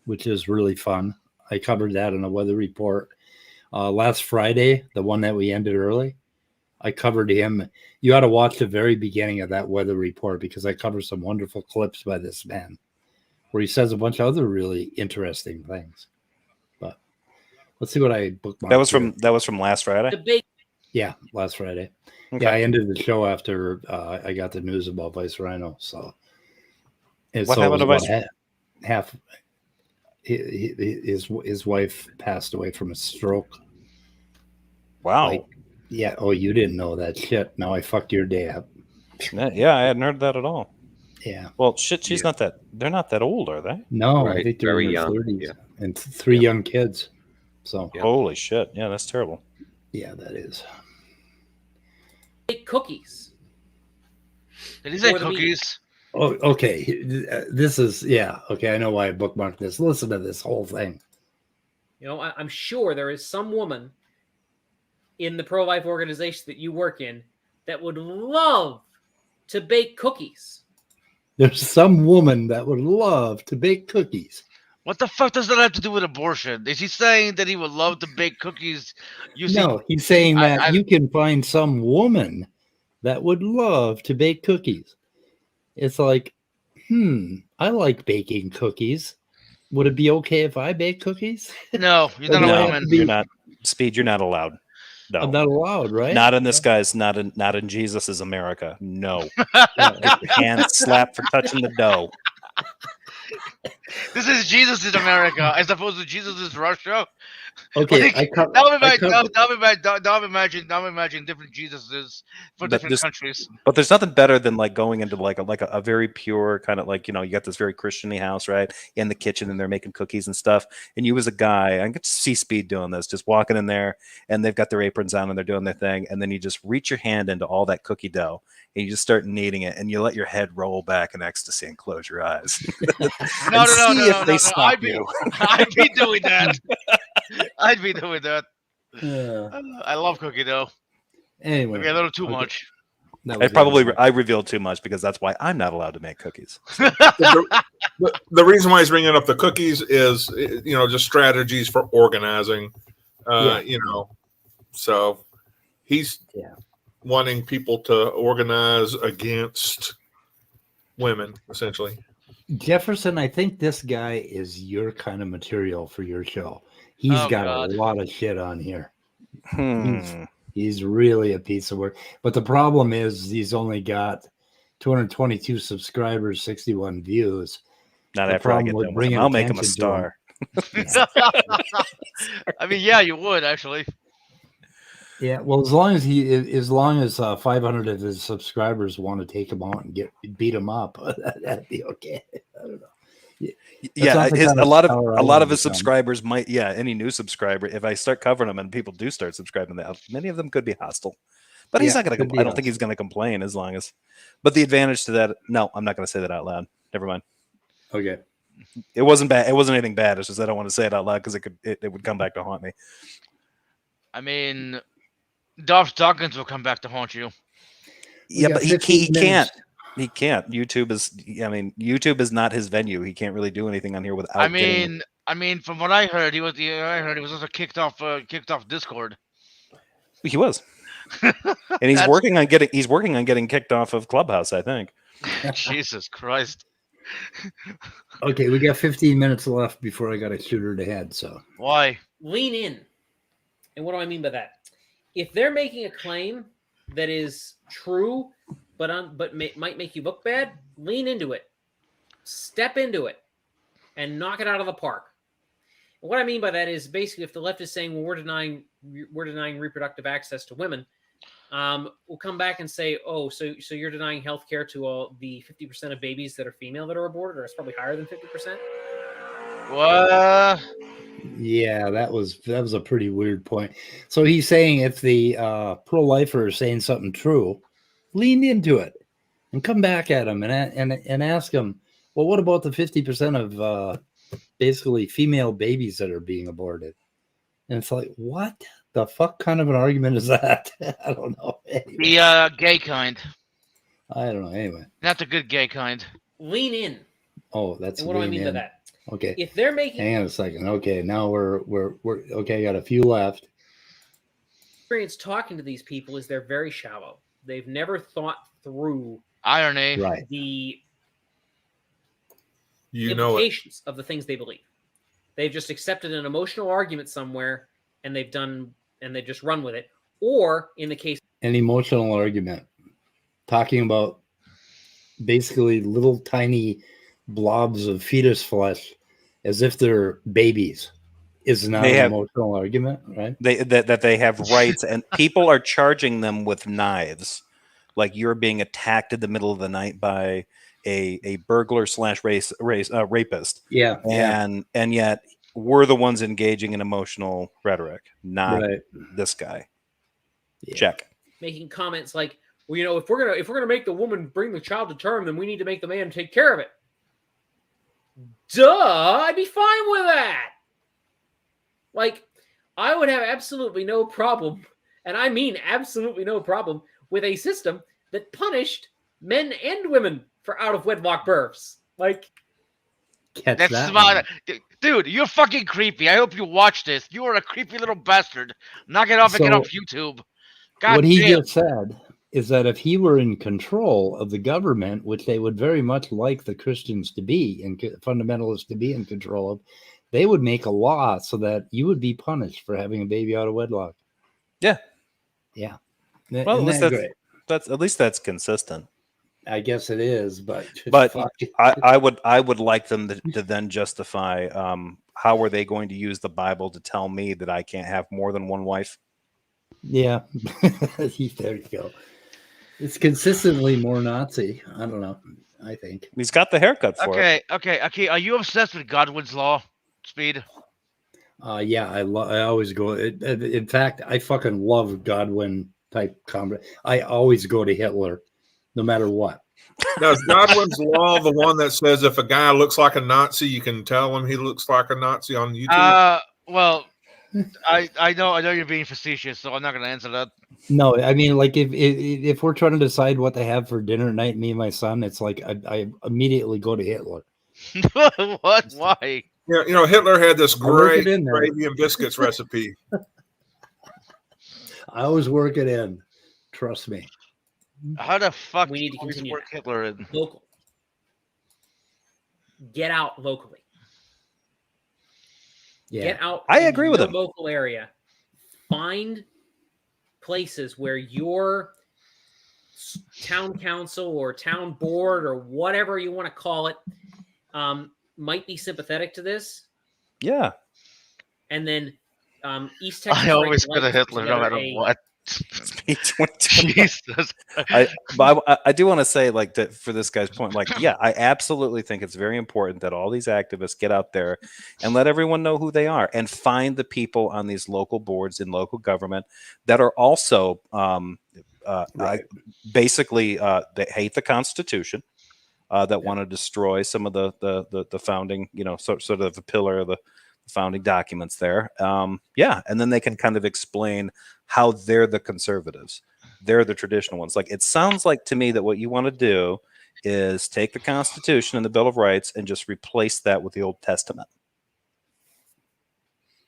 which is really fun. I covered that in a weather report last Friday, the one that we ended early. I covered him. You ought to watch the very beginning of that weather report because I covered some wonderful clips by this man where he says a bunch of other really interesting things. But let's see what I bookmarked. That was from last Friday. Debate. Yeah, last Friday. Okay. Yeah, I ended the show after I got the news about Vice Rhino. So, and What so it happened was to about half. His wife passed away from a stroke. Wow. Like, yeah. Oh, you didn't know that shit. Now I fucked your day up. Yeah, I hadn't heard that at all. Yeah. Well, shit, she's not that. They're not that old, are they? No, I Right, think they're very in their young, 30s yeah. and three young kids. So Yeah. Holy shit! Yeah, that's terrible. yeah, that is. Cookies. Did he say Or the meat. cookies? Oh, okay. This is okay. I know why I bookmarked this. Listen to this whole thing. You know, I'm sure there is some woman in the pro-life organization that you work in that would love to bake cookies. There's some woman that would love to bake cookies. What the fuck does that have to do with abortion? Is he saying that he would love to bake cookies using? No, he's saying that I- you can find some woman that would love to bake cookies. It's like, I like baking cookies. Would it be okay if I bake cookies? No, you're not No. a No, woman. you're not. Speed, you're not allowed. No, I'm not allowed, right? not in this guy's. Not in Jesus's America. No, get your hand slapped for touching the dough. This is Jesus in America as opposed to Jesus is Russia. Okay, Like, now imagine different Jesuses for But different this- countries. But there's nothing better than like going into like a very pure kind of like, you got this very Christian-y house, right? In the kitchen, and they're making cookies and stuff. And you as a guy, I could see Speed doing this, just walking in there, and they've got their aprons on and they're doing their thing. And then you just reach your hand into all that cookie dough and you just start kneading it, and you let your head roll back in ecstasy and close your eyes. No. They stop I'd be doing that. I'd be doing that. I love cookie dough. Anyway, Maybe a little too okay. much. That I was probably it. I revealed too much because that's why I'm not allowed to make cookies. The reason why he's bringing up the cookies is, just strategies for organizing. So he's wanting people to organize against women, essentially. Jefferson, I think this guy is your kind of material for your show. He's got God. a lot of shit on here. Hmm. He's really a piece of work. But the problem is he's only got 222 subscribers, 61 views. Not The after I problem get with done with bringing him. I'll make him a attention to him- star. I mean, yeah, you would actually. Yeah, well, as long as 500 of his subscribers want to take him out and beat him up, that'd be okay. I don't know. Yeah, not the his, kind a of lot of power I a lot wanna of his become. subscribers might. Yeah, any new subscriber. If I start covering them and people do start subscribing, many of them could be hostile. But he's Yeah, not going could to. be I don't think he's going to complain as long as. But the advantage to that, no, I'm not going to say that out loud. Never mind. Okay. It wasn't bad. It wasn't anything bad. It's just I don't want to say it out loud because it would come back to haunt me. I mean, Dolph Dawkins will come back to haunt you. Yeah, got but he 15 can't. minutes. He can't. YouTube is. I mean, YouTube is not his venue. He can't really do anything on here without. I mean, from what I heard, he was also kicked off Discord. He was, and he's working on getting kicked off of Clubhouse. I think. Jesus Christ. Okay, we got 15 minutes left before I got to shoot her to head. So Why? Lean in. And what do I mean by that? If they're making a claim that is true, but might make you look bad, lean into it. Step into it and knock it out of the park. And what I mean by that is basically if the left is saying, well, we're denying reproductive access to women, we'll come back and say, oh, so you're denying health care to all the 50% of babies that are female that are aborted, or it's probably higher than 50%. What? yeah, that was a pretty weird point. So he's saying if the pro-lifer is saying something true, lean into it and come back at him and ask him, well, what about the 50% of basically female babies that are being aborted? And it's like, what the fuck kind of an argument is that? I don't know. Anyway, The gay kind. I don't know. Anyway. Not the good gay kind. Lean in. Oh, that's And what do I mean by that? Okay. If they're making Hang on a second. Okay, now we're okay. I got a few left. experience talking to these people is they're very shallow. They've never thought through Irony. Right. the You know it. implications of the things they believe. They've just accepted an emotional argument somewhere and they just run with it. Or in the case An emotional argument, talking about basically little tiny blobs of fetus flesh as if they're babies is not an emotional argument, right? That they have rights, and people are charging them with knives, like you're being attacked in the middle of the night by a burglar / rapist. Yeah, and yet we're the ones engaging in emotional rhetoric, not this guy. Yeah. Check. making comments like, well, if we're gonna make the woman bring the child to term, then we need to make the man take care of it. Duh, I'd be fine with that. Like, I would have absolutely no problem, and I mean absolutely no problem, with a system that punished men and women for out-of-wedlock births. Like, That's smart. Dude, you're fucking creepy. I hope you watch this. You are a creepy little bastard. Knock it off and get off YouTube. God what he damn. just said is that if he were in control of the government, which they would very much like the Christians to be and fundamentalists to be in control of, they would make a law so that you would be punished for having a baby out of wedlock. Yeah. Yeah. Well, at least that's consistent. I guess it is, but I would like them to then justify how are they going to use the Bible to tell me that I can't have more than one wife? Yeah. There you go. It's consistently more Nazi. I don't know. I think he's got the haircut for it. Okay. Are you obsessed with Godwin's law, Speed? Yeah, I always go. In fact, I fucking love Godwin type combat. I always go to Hitler, no matter what. Now, is Godwin's law the one that says if a guy looks like a Nazi, you can tell him he looks like a Nazi on YouTube? Well, I know you're being facetious, so I'm not going to answer that. No, I mean, like if we're trying to decide what to have for dinner tonight, me and my son, it's like I immediately go to Hitler. What? Why? Yeah, you know, Hitler had this great gravy and biscuits recipe. I always work it in. Trust me. How the fuck we need to continue work Hitler in? Local. Get out locally. Yeah. Get out. I agree with him. Local area. Find places where your town council or town board or whatever you want to call it might be sympathetic to this. Yeah. And then East Texas. I always Right go to Hitler no matter what. Jesus. I do want to say, like, for this guy's point, like, yeah, I absolutely think it's very important that all these activists get out there and let everyone know who they are and find the people on these local boards in local government that are also basically they hate the Constitution, that want to destroy some of the founding, sort of the pillar of the founding documents there. And then they can kind of explain how they're the conservatives. They're the traditional ones. Like, it sounds like to me that what you want to do is take the Constitution and the Bill of Rights and just replace that with the Old Testament.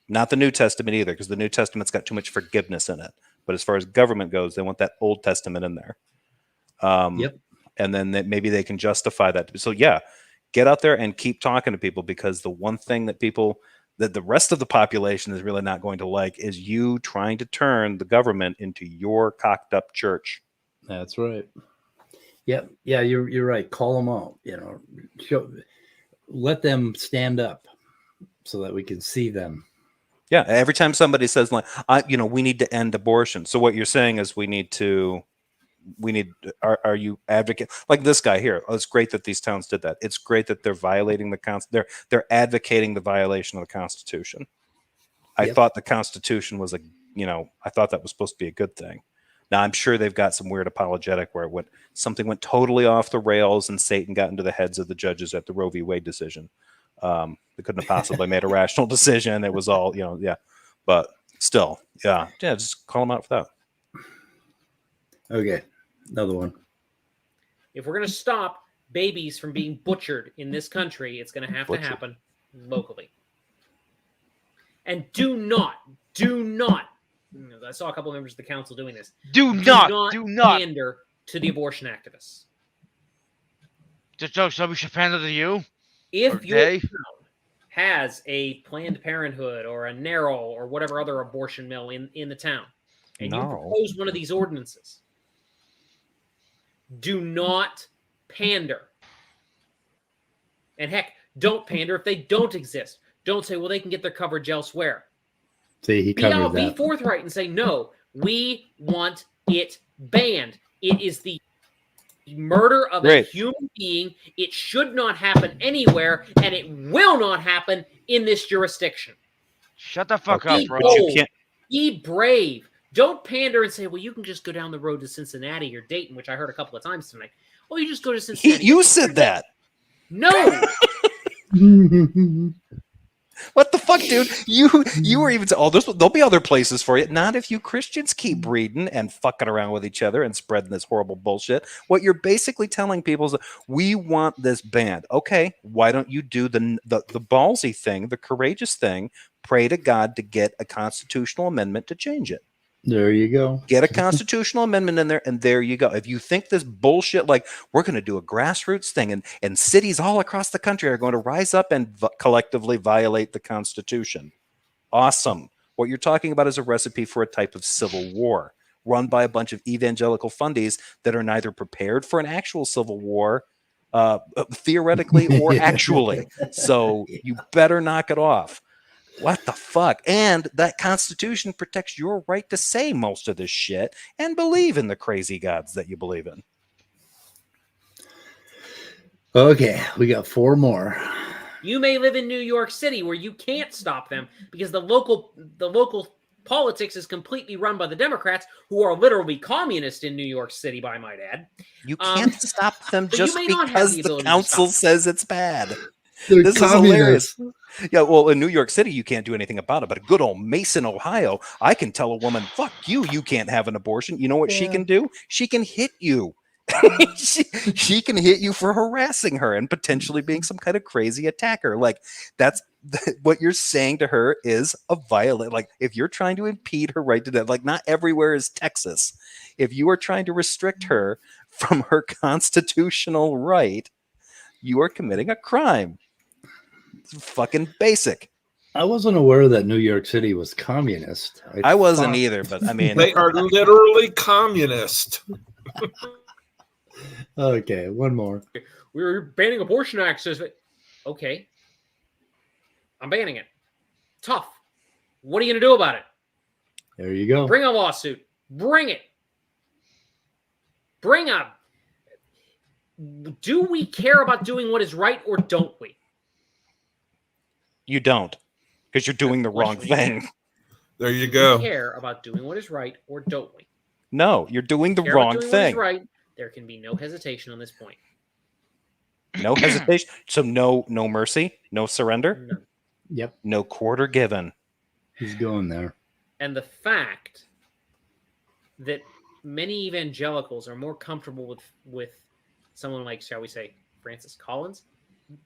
Not the New Testament either, because the New Testament's got too much forgiveness in it. But as far as government goes, they want that Old Testament in there. And then maybe they can justify that. So yeah, get out there and keep talking to people, because the one thing that the rest of the population is really not going to like is you trying to turn the government into your cocked up church. That's right. Yeah, you're right. Call them out. Let them stand up so that we can see them. Yeah, every time somebody says, like, we need to end abortion. So what you're saying is are you advocate like this guy here? Oh, it's great that these towns did that. It's great that they're violating they're advocating the violation of the Constitution. I thought the Constitution was I thought that was supposed to be a good thing. Now I'm sure they've got some weird apologetic where something went totally off the rails and Satan got into the heads of the judges at the Roe v. Wade decision. They couldn't have possibly made a rational decision. It was all, but still, just call them out for that. Okay, another one. If we're going to stop babies from being butchered in this country, it's going to have to happen locally. And do not. I saw a couple of members of the council doing this. Do not pander to the abortion activists. So we should pander to you? If your town has a Planned Parenthood or a NARAL or whatever other abortion mill in the town, and you propose one of these ordinances, do not pander. And heck, don't pander if they don't exist. Don't say, well, they can get their coverage elsewhere. See, he covered that. Be forthright and say, no, we want it banned. It is the murder of a human being. It should not happen anywhere, and it will not happen in this jurisdiction. Shut the fuck up, bro. Be brave. Don't pander and say, well, you can just go down the road to Cincinnati or Dayton, which I heard a couple of times tonight. Oh, you just go to Cincinnati. You said that. No. What the fuck, dude? You were even saying, there'll be other places for you. Not if you Christians keep breeding and fucking around with each other and spreading this horrible bullshit. What you're basically telling people is, we want this banned. Okay, why don't you do the ballsy thing, the courageous thing? Pray to God to get a constitutional amendment to change it. There you go. Get a constitutional amendment in there, and there you go. If you think this bullshit, like we're going to do a grassroots thing, and cities all across the country are going to rise up and collectively violate the Constitution, awesome. What you're talking about is a recipe for a type of civil war run by a bunch of evangelical fundies that are neither prepared for an actual civil war, theoretically or actually. So you better knock it off. What the fuck? And that Constitution protects your right to say most of this shit and believe in the crazy gods that you believe in. Okay, we got 4 more. You may live in New York City where you can't stop them because the local politics is completely run by the Democrats, who are literally communist in New York City, by might add. You can't stop them just because the council says it's bad. They're this communist. Is hilarious. Yeah, well, in New York City, you can't do anything about it. But a good old Mason, Ohio, I can tell a woman, fuck you, you can't have an abortion. You know what she can do? She can hit you. she can hit you for harassing her and potentially being some kind of crazy attacker. Like, that's what you're saying to her is a violent. Like, if you're trying to impede her right to death, like, not everywhere is Texas. If you are trying to restrict her from her constitutional right, you are committing a crime. It's fucking basic. I wasn't aware that New York City was communist. I wasn't either, but I mean, they are literally communist. Okay, one more. We're banning abortion access. Okay, I'm banning it. Tough. What are you going to do about it? There you go. Bring a lawsuit. Bring it. Bring up. Do we care about doing what is right or don't we? You don't, because you're doing the wrong thing. There you Do go. we care about doing what is right or don't we? No, you're doing the Care about wrong doing what is thing. right. There can be no hesitation on this point. No hesitation. So no mercy, no surrender, None. Yep, no quarter given. he's going there. And the fact that many evangelicals are more comfortable with someone like, shall we say, Francis Collins.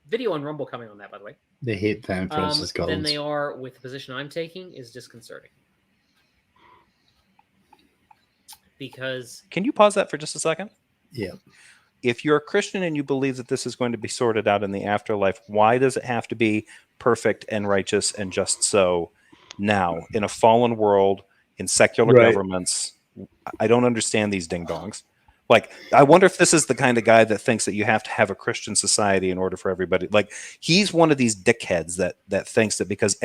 Video on Rumble coming on that, by the way. They hate Francis Than Collins. they are with the position I'm taking is disconcerting. Because Can you pause that for just a second? Yeah. If you're a Christian and you believe that this is going to be sorted out in the afterlife, why does it have to be perfect and righteous and just so now in a fallen world, in secular Right. governments? I don't understand these ding-dongs. Like, I wonder if this is the kind of guy that thinks that you have to have a Christian society in order for everybody. Like, he's one of these dickheads that thinks that because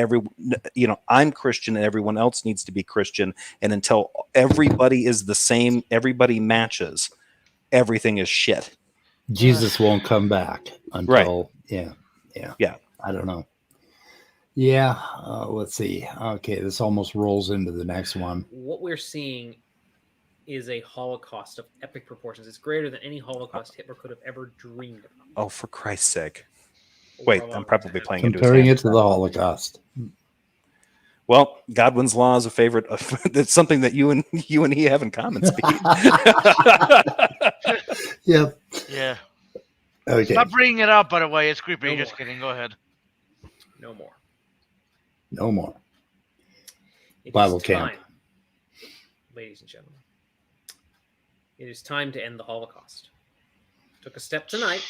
I'm Christian and everyone else needs to be Christian, and until everybody is the same, everybody matches, everything is shit. Jesus won't come back until yeah. I don't know. Yeah, let's see. Okay, this almost rolls into the next one. what we're seeing is a Holocaust of epic proportions. It's greater than any Holocaust Hitler could have ever dreamed of. Oh, for Christ's sake. Over Wait, a long I'm probably time. playing into his Comparing hands. it to the Holocaust. Well, Godwin's Law is a favorite. It's something that you and he have in common, Speed. Yep. Yeah. Okay. Stop bringing it up, by the way. It's creepy. No Just more. kidding. Go ahead. No more. No more. It Bible is camp. time, ladies and gentlemen. It is time to end the Holocaust. Took a step tonight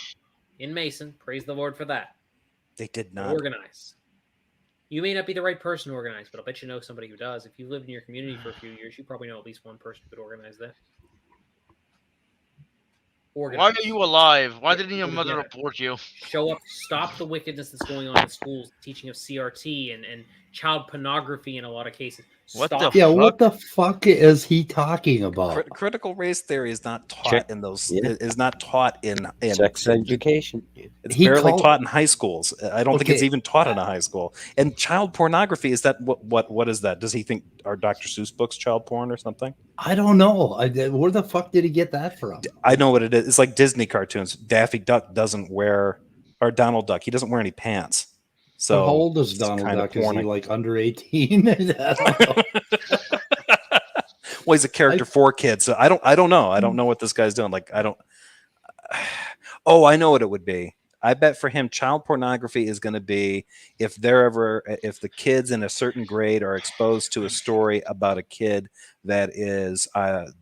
in Mason. Praise the Lord for that. They did not. Organize. You may not be the right person to organize, but I'll bet you know somebody who does. If you lived in your community for a few years, you probably know at least one person who could organize that. Why are you alive? Why didn't your Go mother together. report you? Show up, stop the wickedness that's going on in schools, teaching of CRT and child pornography in a lot of cases. What the Stop. Yeah, what the fuck is he talking about? Critical race theory is not taught Check- in those. yeah. Is not taught in Sex education. It's He barely called- taught in high schools. I don't think it's Okay. even taught in a high school. And child pornography, is that what is that? Does he think our Dr. Seuss books child porn or something? I don't know. Where the fuck did he get that from? I know what it is. It's like Disney cartoons. Daffy Duck doesn't wear, or Donald Duck, he doesn't wear any pants. So How old is it's Donald kind of Duck? Is he porny. like under 18? I don't know. Well, he's a character for kids. So I don't know. I don't know what this guy's doing. Like, I don't. Oh, I know what it would be. I bet for him, child pornography is going to be if the kids in a certain grade are exposed to a story about a kid that is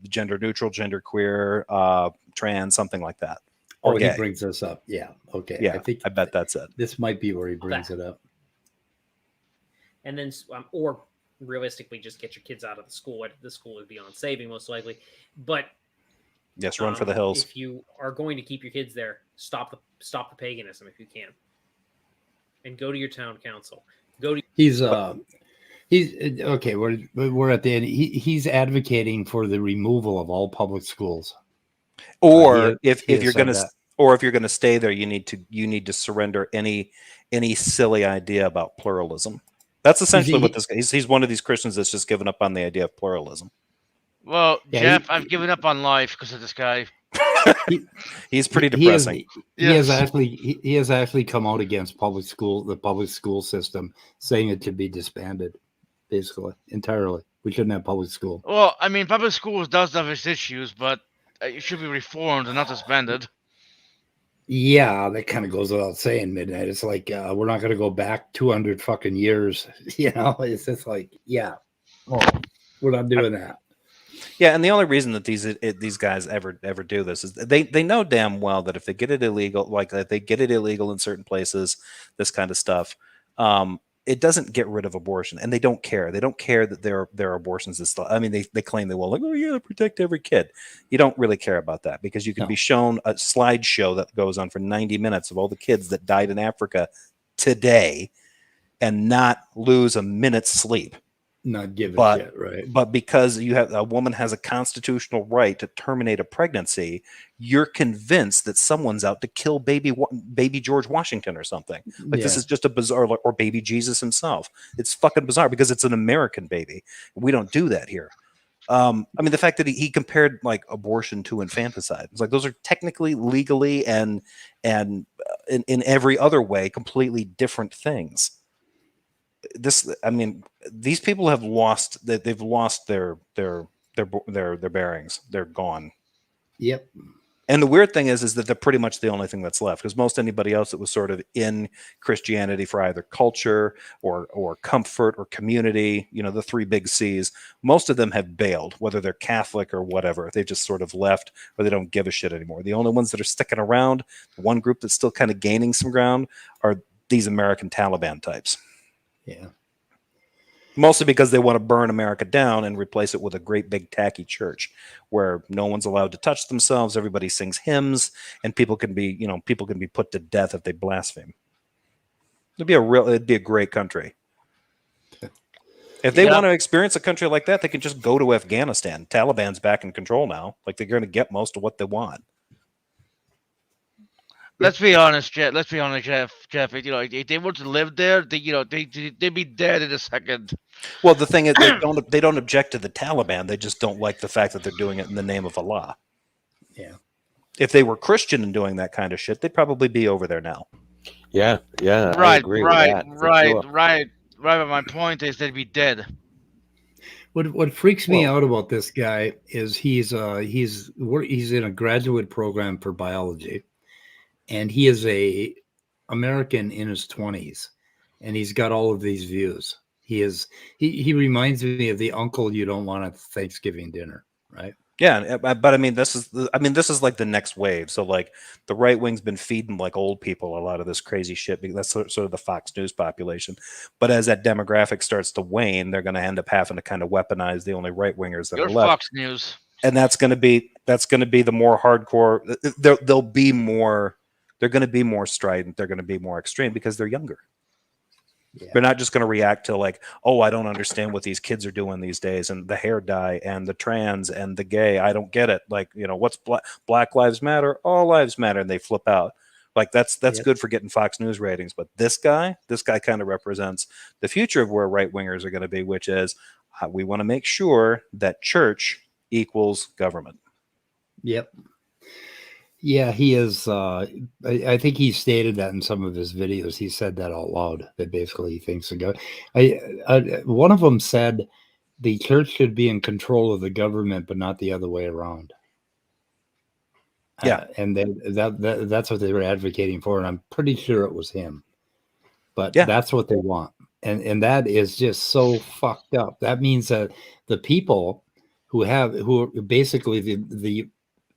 gender neutral, gender queer, trans, something like that. Or Oh, gay. he brings this up. Yeah. Okay. Yeah, I bet that's it. this might be where he brings it up. And then, or realistically, just get your kids out of the school. The school would be on saving most likely. But Yes, run for the hills. If you are going to keep your kids there, stop the paganism if you can, and go to your town council. He's okay. We're at the end. He's advocating for the removal of all public schools. Or he if has you're said going to, that. or if you're going to stay there, you need to surrender any silly idea about pluralism. That's essentially what this guy. He's one of these Christians that's just given up on the idea of pluralism. Well, Yeah, Jeff, I've given up on life because of this guy. He's pretty He has- depressing. He has actually come out against the public school system, saying it should be disbanded, basically entirely. We shouldn't have public school. Well, I mean, public schools does have its issues, but it should be reformed and not disbanded. Yeah, that kind of goes without saying. Midnight. It's like we're not going to go back 200 fucking years. You know, it's just like, yeah, we're not doing that. Yeah, and the only reason that these guys ever do this is they know damn well that if they get it illegal, like if they get it illegal in certain places, this kind of stuff, it doesn't get rid of abortion, and they don't care. They don't care that there are abortions and stuff. I mean, they claim they will, like, oh yeah, protect every kid. You don't really care about that because you can be shown a slideshow that goes on for 90 minutes of all the kids that died in Africa today, and not lose a minute's sleep. Not give a But shit, right? but because a woman has a constitutional right to terminate a pregnancy, you're convinced that someone's out to kill baby George Washington or something. Like this is just a bizarre, or baby Jesus himself. It's fucking bizarre because it's an American baby. We don't do that here. I mean, the fact that he compared like abortion to infanticide, it's like those are technically, legally, and in every other way, completely different things. I mean, these people have lost that they've lost their bearings. They're gone. Yep. And the weird thing is that they're pretty much the only thing that's left, because most anybody else that was sort of in Christianity for either culture or comfort or community, the 3 big C's, most of them have bailed, whether they're Catholic or whatever. They just sort of left, or they don't give a shit anymore. The only ones that are sticking around, one group that's still kind of gaining some ground, are these American Taliban types. Yeah. Mostly because they want to burn America down and replace it with a great big tacky church where no one's allowed to touch themselves. Everybody sings hymns, and people can be put to death if they blaspheme. It'd be a great country. If they want to experience a country like that, they can just go to Afghanistan. Taliban's back in control now. Like, they're going to get most of what they want. Let's be honest, Jeff. Jeff. If they were to live there, they'd be dead in a second. Well, the thing is, they don't object to the Taliban. They just don't like the fact that they're doing it in the name of Allah. Yeah. If they were Christian and doing that kind of shit, they'd probably be over there now. Yeah. I Right. agree with that, for sure. But my point is they'd be dead. What freaks me out about this guy is he's in a graduate program for biology. And he is a American in his 20s, and he's got all of these views. He reminds me of the uncle you don't want at Thanksgiving dinner, right? Yeah, but I mean, this is like the next wave. So like the right wing's been feeding like old people a lot of this crazy shit, because that's sort of the Fox News population. But as that demographic starts to wane, they're going to end up having to kind of weaponize the only right wingers that are left. Fox News, and that's going to be the more hardcore. They're going to be more strident. They're going to be more extreme because they're younger. Yeah. They're not just going to react to like, oh, I don't understand what these kids are doing these days, and the hair dye and the trans and the gay. I don't get it. Like, what's Black Lives Matter? All lives matter. And they flip out. Like that's good for getting Fox News ratings. But this guy kind of represents the future of where right wingers are going to be, which is we want to make sure that church equals government. Yep. Yeah, he is. I think he stated that in some of his videos. He said that out loud. That basically he thinks one of them said the church should be in control of the government, but not the other way around. Yeah, and that's what they were advocating for, and I'm pretty sure it was him. But that's what they want, and that is just so fucked up. That means that the people who are basically the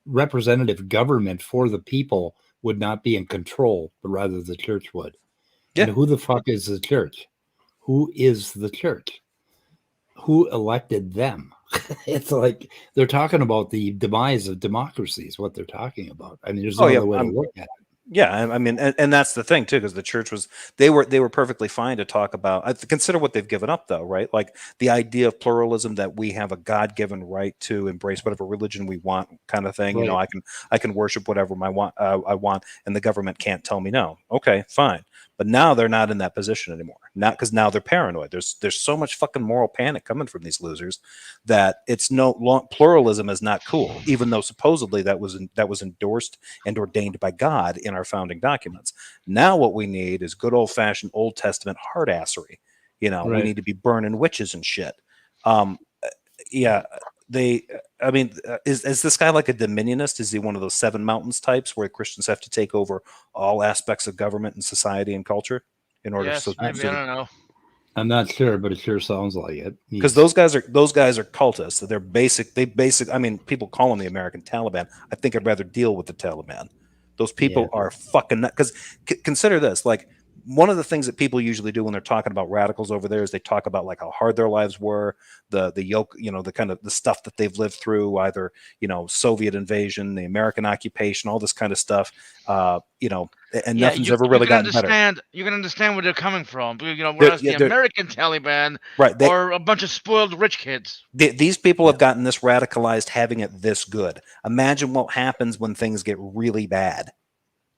representative government for the people would not be in control, but rather the church would. Yeah. And who the fuck is the church? Who is the church? Who elected them? It's like they're talking about the demise of democracy is what they're talking about. I mean, there's no other way to look at it. Yeah, I mean, and that's the thing too, because the church they were perfectly fine to talk about. Consider what they've given up, though, right? Like the idea of pluralism, that we have a God-given right to embrace whatever religion we want, kind of thing. Right. I can worship whatever I want, and the government can't tell me no. Okay, fine. But now they're not in that position anymore. Not because now they're paranoid. There's so much fucking moral panic coming from these losers that pluralism is not cool, even though supposedly that was endorsed and ordained by God in our founding documents. Now what we need is good old-fashioned Old Testament hardassery. Right. We need to be burning witches and shit. Is this guy like a dominionist? Is he one of those 7 mountains types where Christians have to take over all aspects of government and society and culture in order to? Maybe, I don't know. I'm not sure, but it sure sounds like it. Because those guys are cultists. They're basic. I mean, people call them the American Taliban. I think I'd rather deal with the Taliban. Those people are fucking nuts. Because consider this, like, one of the things that people usually do when they're talking about radicals over there is they talk about like how hard their lives were, the yoke, the kind of the stuff that they've lived through, either, Soviet invasion, the American occupation, all this kind of stuff, and nothing's ever really gotten better. You can understand where they're coming from. Whereas the American Taliban are a bunch of spoiled rich kids. These people have gotten this radicalized, having it this good. Imagine what happens when things get really bad.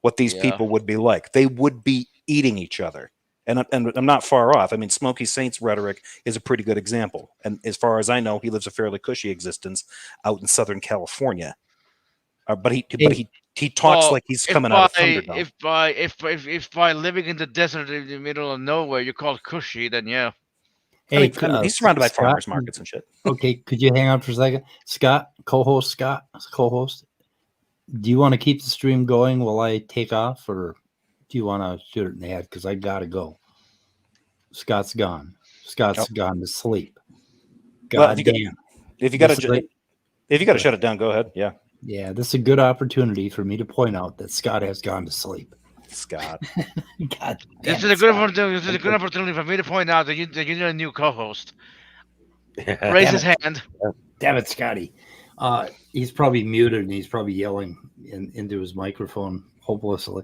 What these people would be like. They would be eating each other. And I'm not far off. I mean, Smokey Saint's rhetoric is a pretty good example. And as far as I know, he lives a fairly cushy existence out in Southern California. But he talks like he's coming out of Thunderdome. If by living in the desert in the middle of nowhere you're called cushy, then yeah. Hey, he's surrounded by farmers markets and shit. Okay, could you hang on for a second? Scott, co-host, do you want to keep the stream going while I take off, or do you want to shoot it in the head? Because I got to go. Scott's gone. Scott's gone to sleep. God damn. If you got to shut it down, go ahead. Yeah. Yeah, this is a good opportunity for me to point out that Scott has gone to sleep. Scott. God damn, this is a good opportunity. This is a good opportunity for me to point out that you need a new co-host. Raise his hand. Damn it, Scotty. He's probably muted and he's probably yelling into his microphone hopelessly.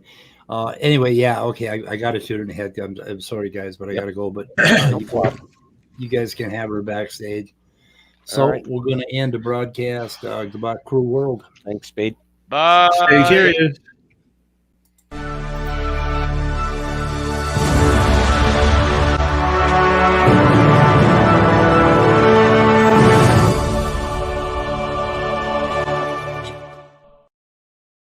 Anyway, yeah, okay, I got to shoot it in the head. I'm sorry, guys, but I got to go. But you guys can have her backstage. So we're going to end the broadcast. Goodbye, cruel world. Thanks, Speed. Bye. Stay curious.